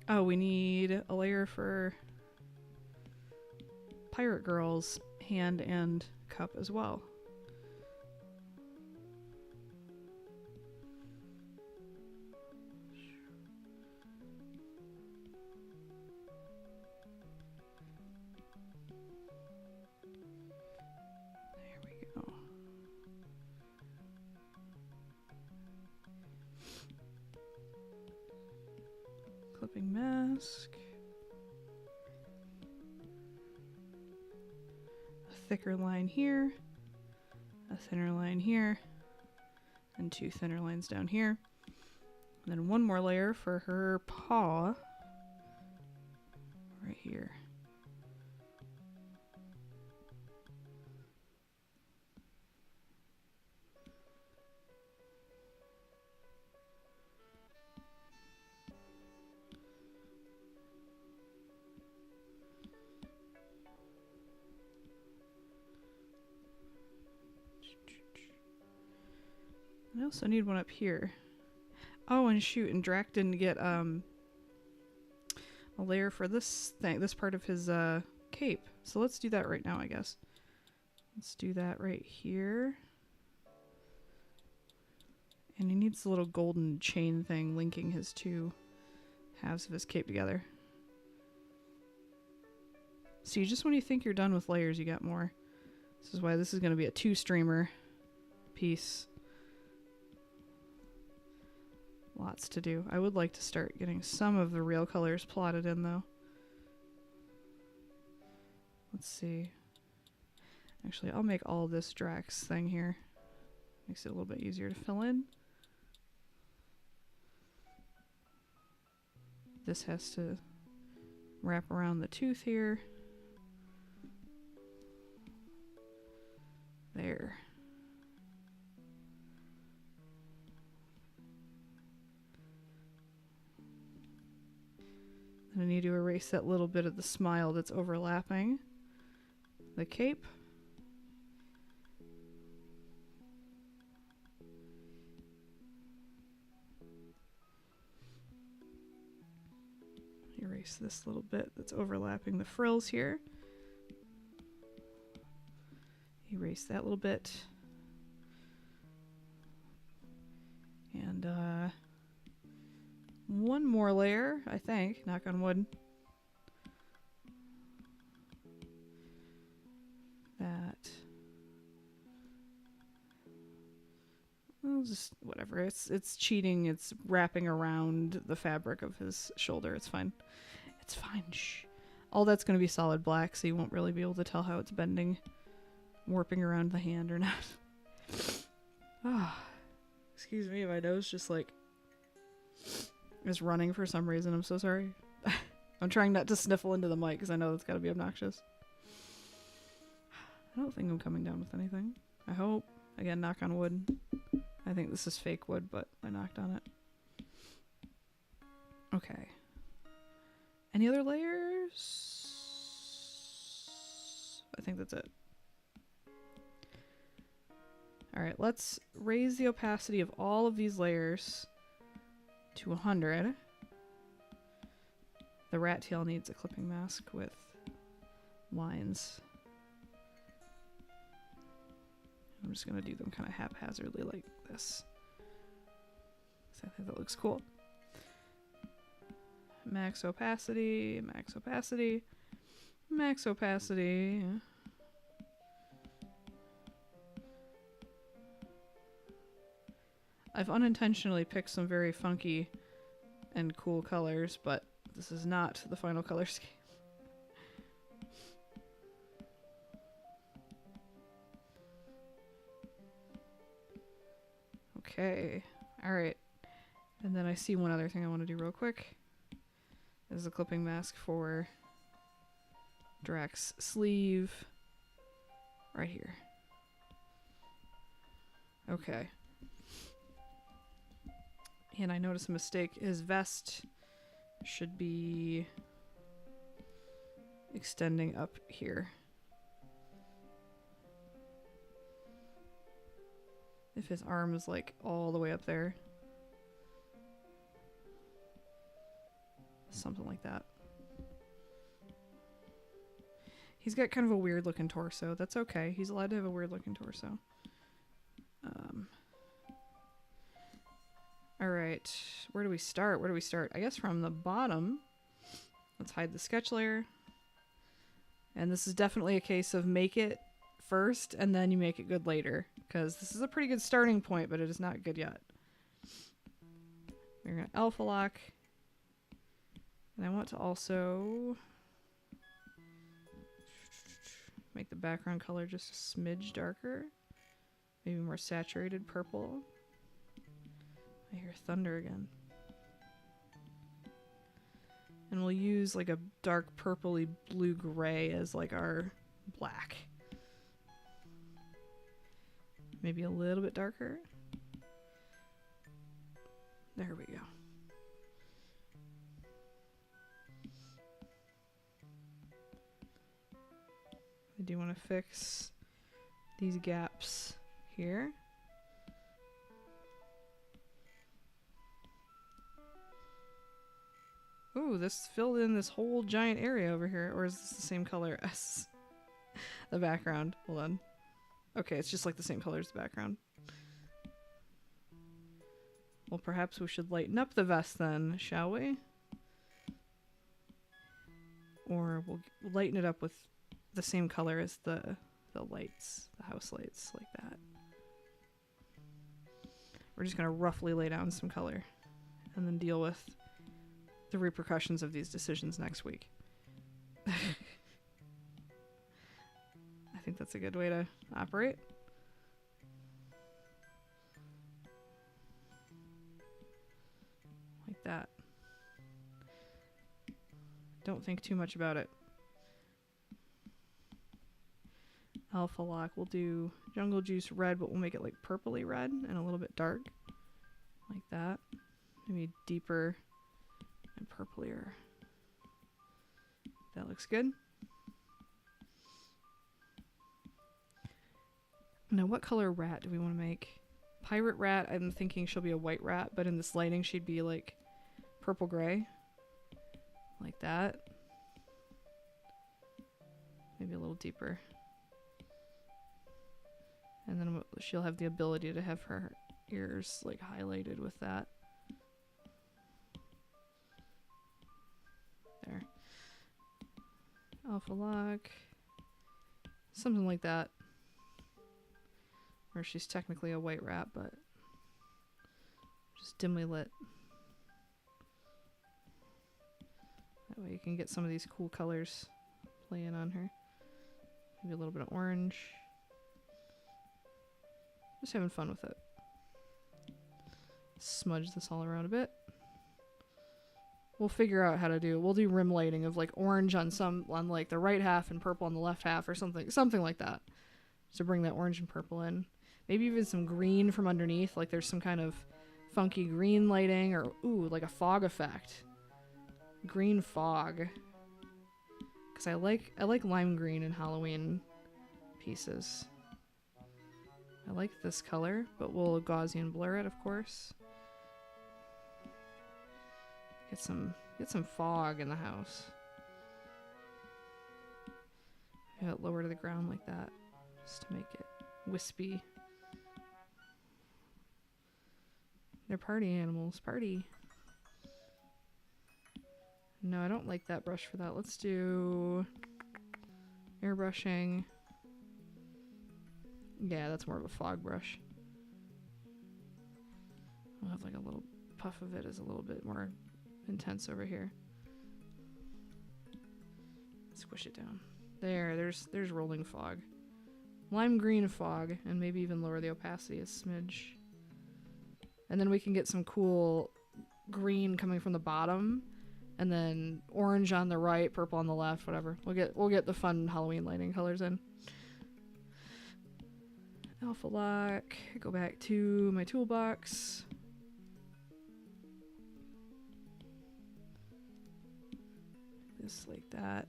Oh, we need a layer for Pirate Girl's hand and cup as well. There we go. Clipping mask. Thicker line here, a thinner line here, and 2 thinner lines down here. And then one more layer for her paw right here. I also need one up here. Oh, and shoot, and Drac didn't get a layer for this thing, this part of his cape. So let's do that right now, I guess. Let's do that right here. And he needs a little golden chain thing linking his 2 halves of his cape together. See, just when you think you're done with layers, you got more. This is why this is going to be a 2-streamer piece. Lots to do. I would like to start getting some of the real colors plotted in, though. Let's see. Actually, I'll make all this Drax thing here. Makes it a little bit easier to fill in. This has to wrap around the tooth here. There. And I need to erase that little bit of the smile that's overlapping the cape. Erase this little bit that's overlapping the frills here. Erase that little bit. And one more layer, I think, knock on wood. That. Well, just whatever. It's cheating. It's wrapping around the fabric of his shoulder. It's fine. It's fine. Shh. All that's going to be solid black, so you won't really be able to tell how it's bending, warping around the hand or not. Ah, excuse me, my nose just like is running for some reason. I'm so sorry. I'm trying not to sniffle into the mic because I know that's got to be obnoxious. I don't think I'm coming down with anything. I hope. Again, knock on wood. I think this is fake wood, but I knocked on it. Okay. Any other layers? I think that's it. Alright, let's raise the opacity of all of these layers to 100. The rat tail needs a clipping mask with lines. I'm just going to do them kind of haphazardly like this. So I think that looks cool. Max opacity, max opacity, max opacity. I've unintentionally picked some very funky and cool colors, but this is not the final color scheme. Okay, alright. And then I see one other thing I want to do real quick. This is a clipping mask for Drax's sleeve. Right here. Okay. And I noticed a mistake. His vest should be extending up here. If his arm is like all the way up there. Something like that. He's got kind of a weird looking torso. That's okay. He's allowed to have a weird looking torso. Alright. Where do we start? Where do we start? I guess from the bottom. Let's hide the sketch layer. And this is definitely a case of make it first and then you make it good later. Because this is a pretty good starting point, but it is not good yet. We're going to alpha lock. And I want to also make the background color just a smidge darker. Maybe more saturated purple. I hear thunder again. And we'll use like a dark purpley blue gray as like our black. Maybe a little bit darker. There we go. I do want to fix these gaps here. Ooh, this filled in this whole giant area over here. Or is this the same color as the background? Hold on. Okay, it's just like the same color as the background. Well, perhaps we should lighten up the vest then, shall we? Or we'll lighten it up with the same color as the lights, the house lights, like that. We're just going to roughly lay down some color and then deal with the repercussions of these decisions next week. I think that's a good way to operate. Like that. Don't think too much about it. Alpha lock, we'll do jungle juice red, but we'll make it like purpley red and a little bit dark. Like that. Maybe deeper and purplier. That looks good. Now, what color rat do we want to make? Pirate rat, I'm thinking she'll be a white rat, but in this lighting she'd be like purple gray. Like that. Maybe a little deeper. And then she'll have the ability to have her ears like highlighted with that. There. Alpha lock. Something like that. Where she's technically a white rat, but just dimly lit. That way you can get some of these cool colors playing on her. Maybe a little bit of orange. Just having fun with it. Smudge this all around a bit. We'll figure out how to do. We'll do rim lighting of like orange on like the right half and purple on the left half or something like that. So bring that orange and purple in. Maybe even some green from underneath, like there's some kind of funky green lighting, or ooh, like a fog effect. Green fog. Cause I like lime green in Halloween pieces. I like this color, but we'll Gaussian blur it, of course. Get some fog in the house. Have it lower to the ground like that, just to make it wispy. They're party animals. Party. No, I don't like that brush for that. Let's do airbrushing. Yeah, that's more of a fog brush. I'll have like a little puff of it is a little bit more intense over here. Squish it down. There's rolling fog. Lime green fog, and maybe even lower the opacity a smidge. And then we can get some cool green coming from the bottom, and then orange on the right, purple on the left, whatever. We'll get the fun Halloween lighting colors in. Alpha lock, go back to my toolbox. This like that.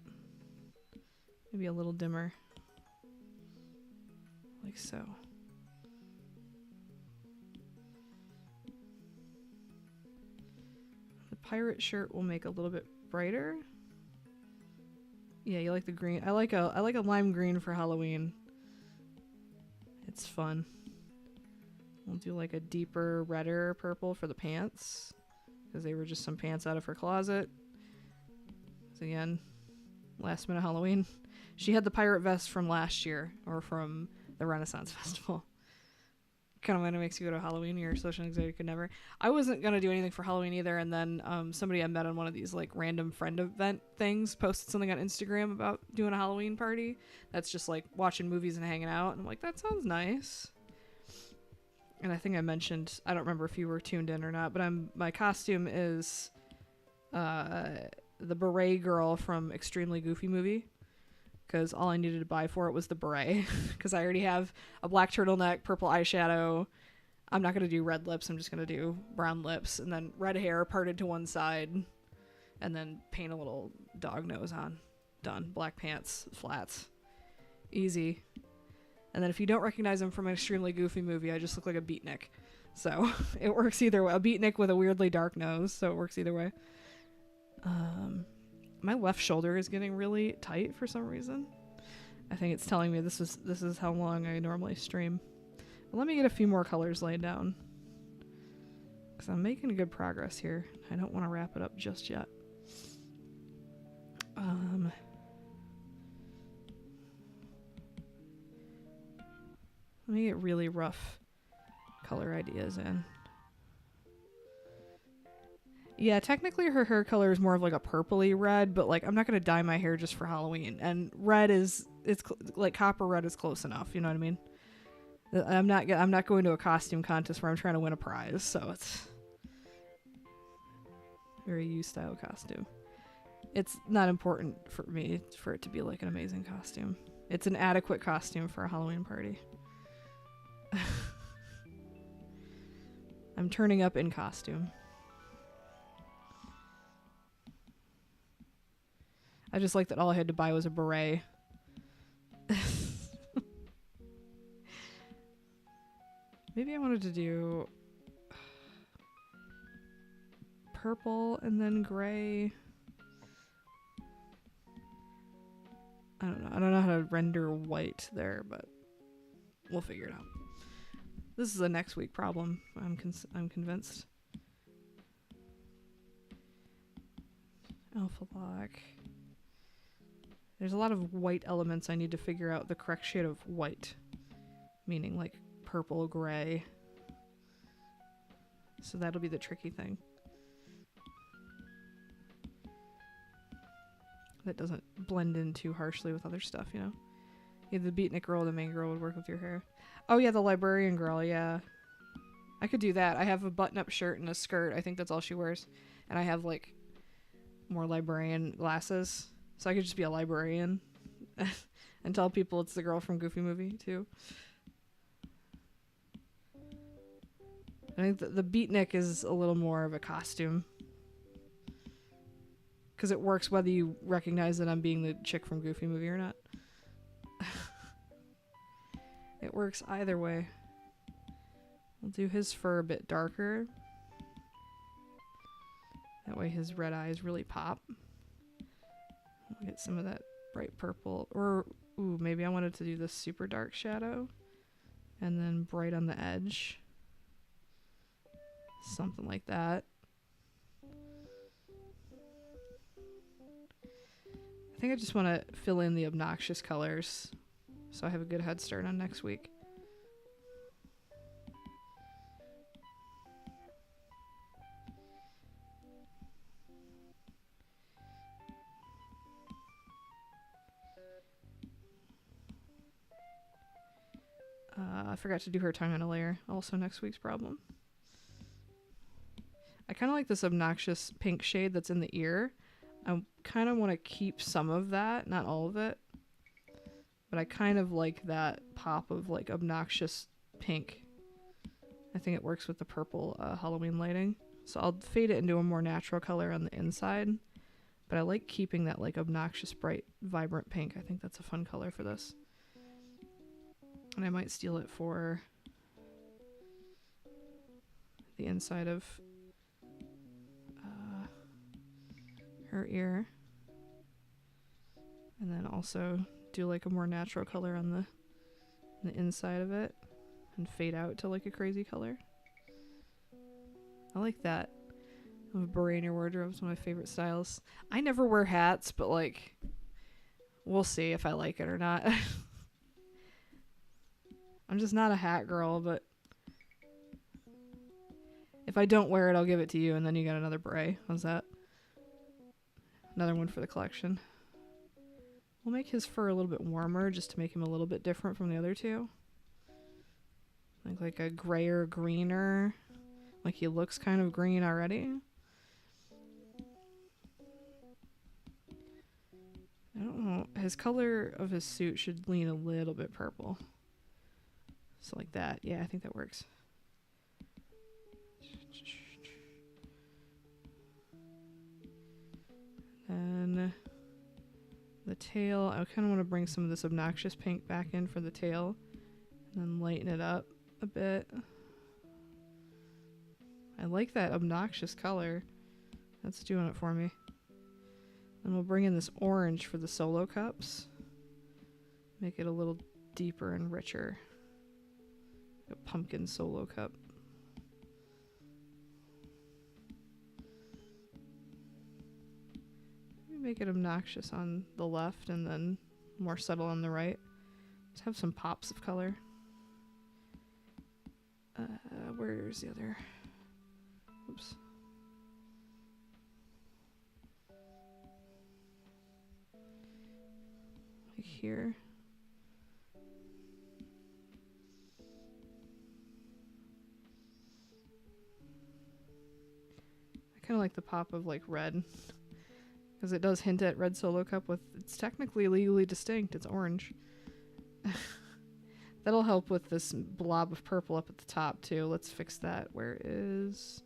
Maybe a little dimmer. Like so. The pirate shirt will make a little bit brighter. Yeah, you like the green. I like a lime green for Halloween. It's fun. We'll do like a deeper redder purple for the pants, because they were just some pants out of her closet. So again, last minute Halloween. She had the pirate vest from last year, or from the Renaissance Festival. Kind of when it makes you go to a Halloween, your social anxiety could never. I wasn't going to do anything for Halloween either, and then somebody I met on one of these like random friend event things posted something on Instagram about doing a Halloween party that's just like watching movies and hanging out, and I'm like, that sounds nice. And I think I mentioned, I don't remember if you were tuned in or not, but my costume is the beret girl from Extremely Goofy Movie, because all I needed to buy for it was the beret, because I already have a black turtleneck, purple eyeshadow. I'm not going to do red lips. I'm just going to do brown lips, and then red hair parted to one side, and then paint a little dog nose on. Done. Black pants, flats. Easy. And then if you don't recognize him from an Extremely Goofy Movie, I just look like a beatnik. So it works either way. A beatnik with a weirdly dark nose, so it works either way. My left shoulder is getting really tight for some reason. I think it's telling me this is how long I normally stream. But let me get a few more colors laid down, because I'm making good progress here. I don't want to wrap it up just yet. Let me get really rough color ideas in. Yeah, technically her hair color is more of like a purpley red, but like I'm not going to dye my hair just for Halloween. And red like copper red is close enough, you know what I mean? I'm not going to a costume contest where I'm trying to win a prize, so it's very U-style costume. It's not important for me for it to be like an amazing costume. It's an adequate costume for a Halloween party. I'm turning up in costume. I just like that all I had to buy was a beret. Maybe I wanted to do purple and then gray. I don't know. I don't know how to render white there, but we'll figure it out. This is a next week problem. I'm convinced. Alpha black. There's a lot of white elements I need to figure out the correct shade of white, meaning like purple, gray. So that'll be the tricky thing. That doesn't blend in too harshly with other stuff, you know? Either the beatnik girl or the main girl would work with your hair. Oh yeah, the librarian girl, yeah. I could do that. I have a button-up shirt and a skirt. I think that's all she wears. And I have like more librarian glasses. So I could just be a librarian and tell people it's the girl from Goofy Movie too. I think the beatnik is a little more of a costume, because it works whether you recognize that I'm being the chick from Goofy Movie or not. It works either way. We'll do his fur a bit darker. That way his red eyes really pop. We'll get some of that bright purple. Or, ooh, maybe I wanted to do this super dark shadow. And then bright on the edge. Something like that. I think I just want to fill in the obnoxious colors, so I have a good head start on next week. I forgot to do her tongue on a layer. Also next week's problem. I kind of like this obnoxious pink shade that's in the ear. I kind of want to keep some of that, not all of it. But I kind of like that pop of like obnoxious pink. I think it works with the purple Halloween lighting. So I'll fade it into a more natural color on the inside. But I like keeping that like obnoxious, bright, vibrant pink. I think that's a fun color for this. And I might steal it for the inside of her ear. And then also do like a more natural color on the inside of it. And fade out to like a crazy color. I like that. A beret in your wardrobe is one of my favorite styles. I never wear hats, but like, we'll see if I like it or not. I'm just not a hat girl, but if I don't wear it, I'll give it to you, and then you got another beret. How's that? Another one for the collection. We'll make his fur a little bit warmer, just to make him a little bit different from the other two. Like a grayer, greener. Like he looks kind of green already. I don't know. His color of his suit should lean a little bit purple. So like that. Yeah, I think that works. And the tail, I kind of want to bring some of this obnoxious pink back in for the tail. And then lighten it up a bit. I like that obnoxious color. That's doing it for me. And we'll bring in this orange for the solo cups. Make it a little deeper and richer. A pumpkin solo cup. Make it obnoxious on the left and then more subtle on the right. Let's have some pops of color. Where's the other? Oops. Like here. I kind of like the pop of like red. Because it does hint at red solo cup with, it's technically legally distinct, it's orange. That'll help with this blob of purple up at the top too. Let's fix that. Where is,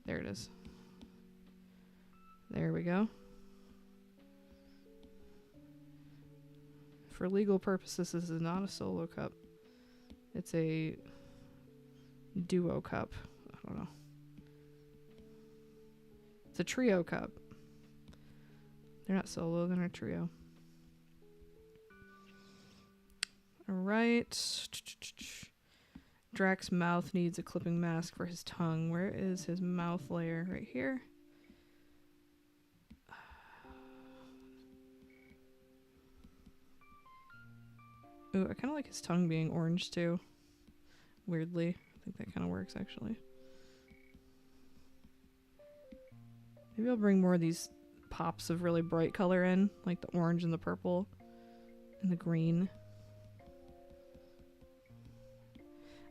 there it is. There we go. For legal purposes, this is not a solo cup. It's a duo cup. I don't know. It's a trio cup. They're not solo, they're a trio. Alright. Drax's mouth needs a clipping mask for his tongue. Where is his mouth layer? Right here. Ooh, I kind of like his tongue being orange too. Weirdly. I think that kind of works actually. Maybe I'll bring more of these pops of really bright color in, like the orange and the purple and the green.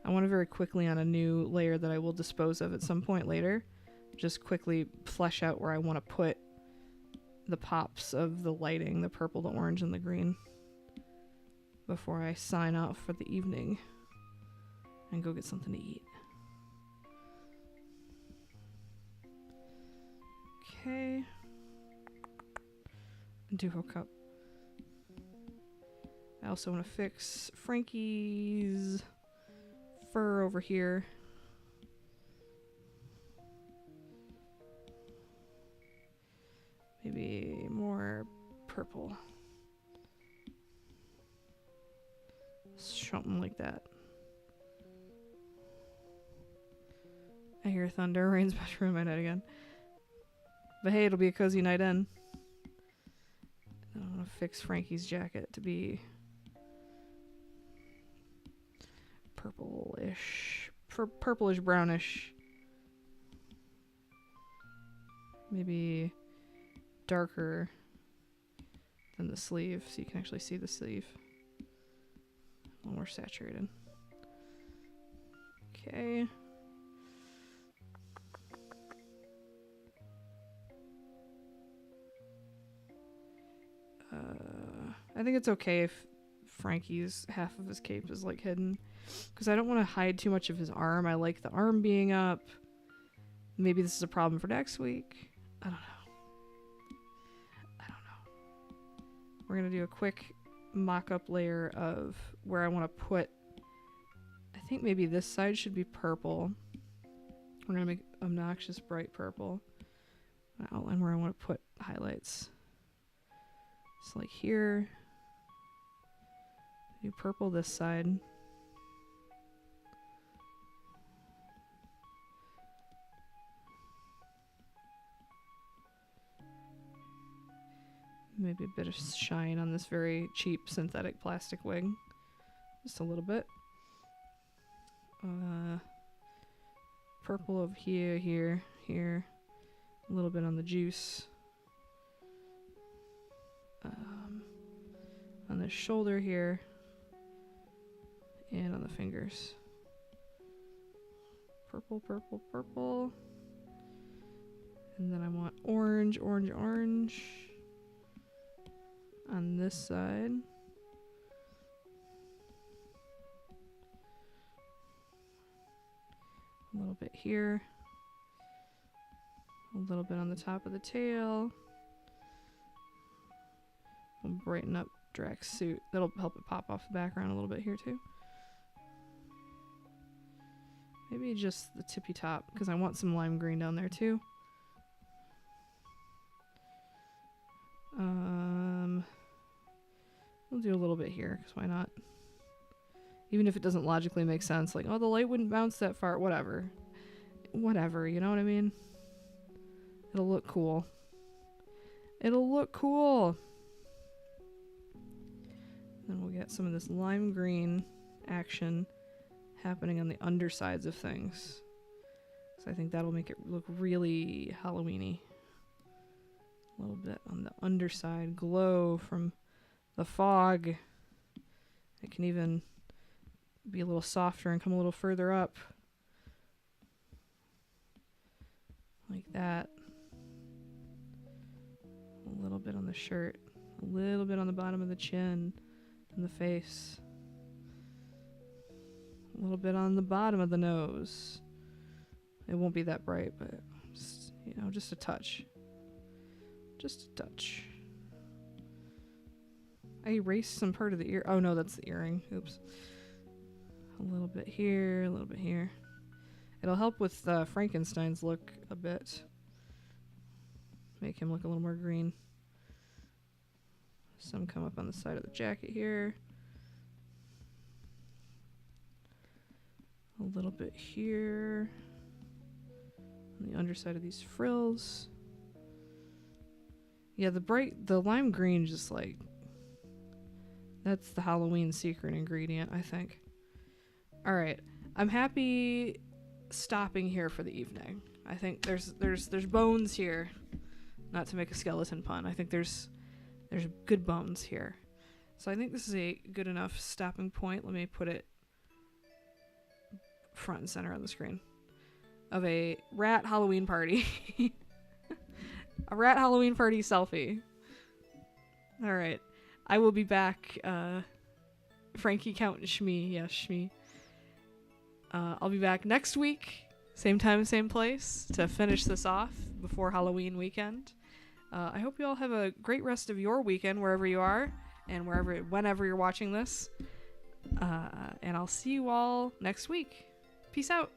I want to very quickly on a new layer that I will dispose of at some point later, just quickly flesh out where I want to put the pops of the lighting, the purple, the orange, and the green before I sign off for the evening and go get something to eat. Okay. Duo cup. I also want to fix Frankie's fur over here. Maybe more purple. Something like that. I hear thunder. Rain's about to ruin my night again. But hey, it'll be a cozy night in. I want to fix Frankie's jacket to be purplish, purplish brownish. Maybe darker than the sleeve, so you can actually see the sleeve. A little more saturated. Okay. I think it's okay if Frankie's half of his cape is like hidden, because I don't want to hide too much of his arm. I like the arm being up. Maybe this is a problem for next week. I don't know. we're going to do a quick mock-up layer of where I want to put, I think maybe this side should be purple. We're going to make obnoxious bright purple. Outline where I want to put highlights. So like here, do purple this side. Maybe a bit of shine on this very cheap synthetic plastic wig. Just a little bit. Purple of here, here, here. A little bit on the juice. On the shoulder here. And on the fingers. Purple, purple, purple. And then I want orange, orange, orange. On this side. A little bit here. A little bit on the top of the tail. We'll brighten up Drax's suit. That'll help it pop off the background a little bit here too. Maybe just the tippy top, because I want some lime green down there too. We'll do a little bit here, because why not? Even if it doesn't logically make sense, like, oh, the light wouldn't bounce that far, whatever. Whatever, you know what I mean? It'll look cool. It'll look cool! Then we'll get some of this lime green action happening on the undersides of things. So I think that'll make it look really Halloween-y. A little bit on the underside, glow from the fog. It can even be a little softer and come a little further up. Like that. A little bit on the shirt. A little bit on the bottom of the chin and the face. A little bit on the bottom of the nose. It won't be that bright, but just, you know, just a touch. Just a touch. I erased some part of the ear. Oh no, that's the earring. Oops. A little bit here, a little bit here. It'll help with Frankenstein's look a bit. Make him look a little more green. Some come up on the side of the jacket here. A little bit here. On the underside of these frills. Yeah, the lime green just like, that's the Halloween secret ingredient, I think. All right, I'm happy stopping here for the evening. I think there's bones here. Not to make a skeleton pun. I think there's good bones here. So I think this is a good enough stopping point. Let me put it front and center on the screen. Of a rat Halloween party. A rat Halloween party selfie. All right. I will be back. Frankie Count and Shmee. Yes, Shmee. I'll be back next week. Same time, same place. To finish this off before Halloween weekend. I hope you all have a great rest of your weekend wherever you are. And whenever you're watching this. And I'll see you all next week. Peace out.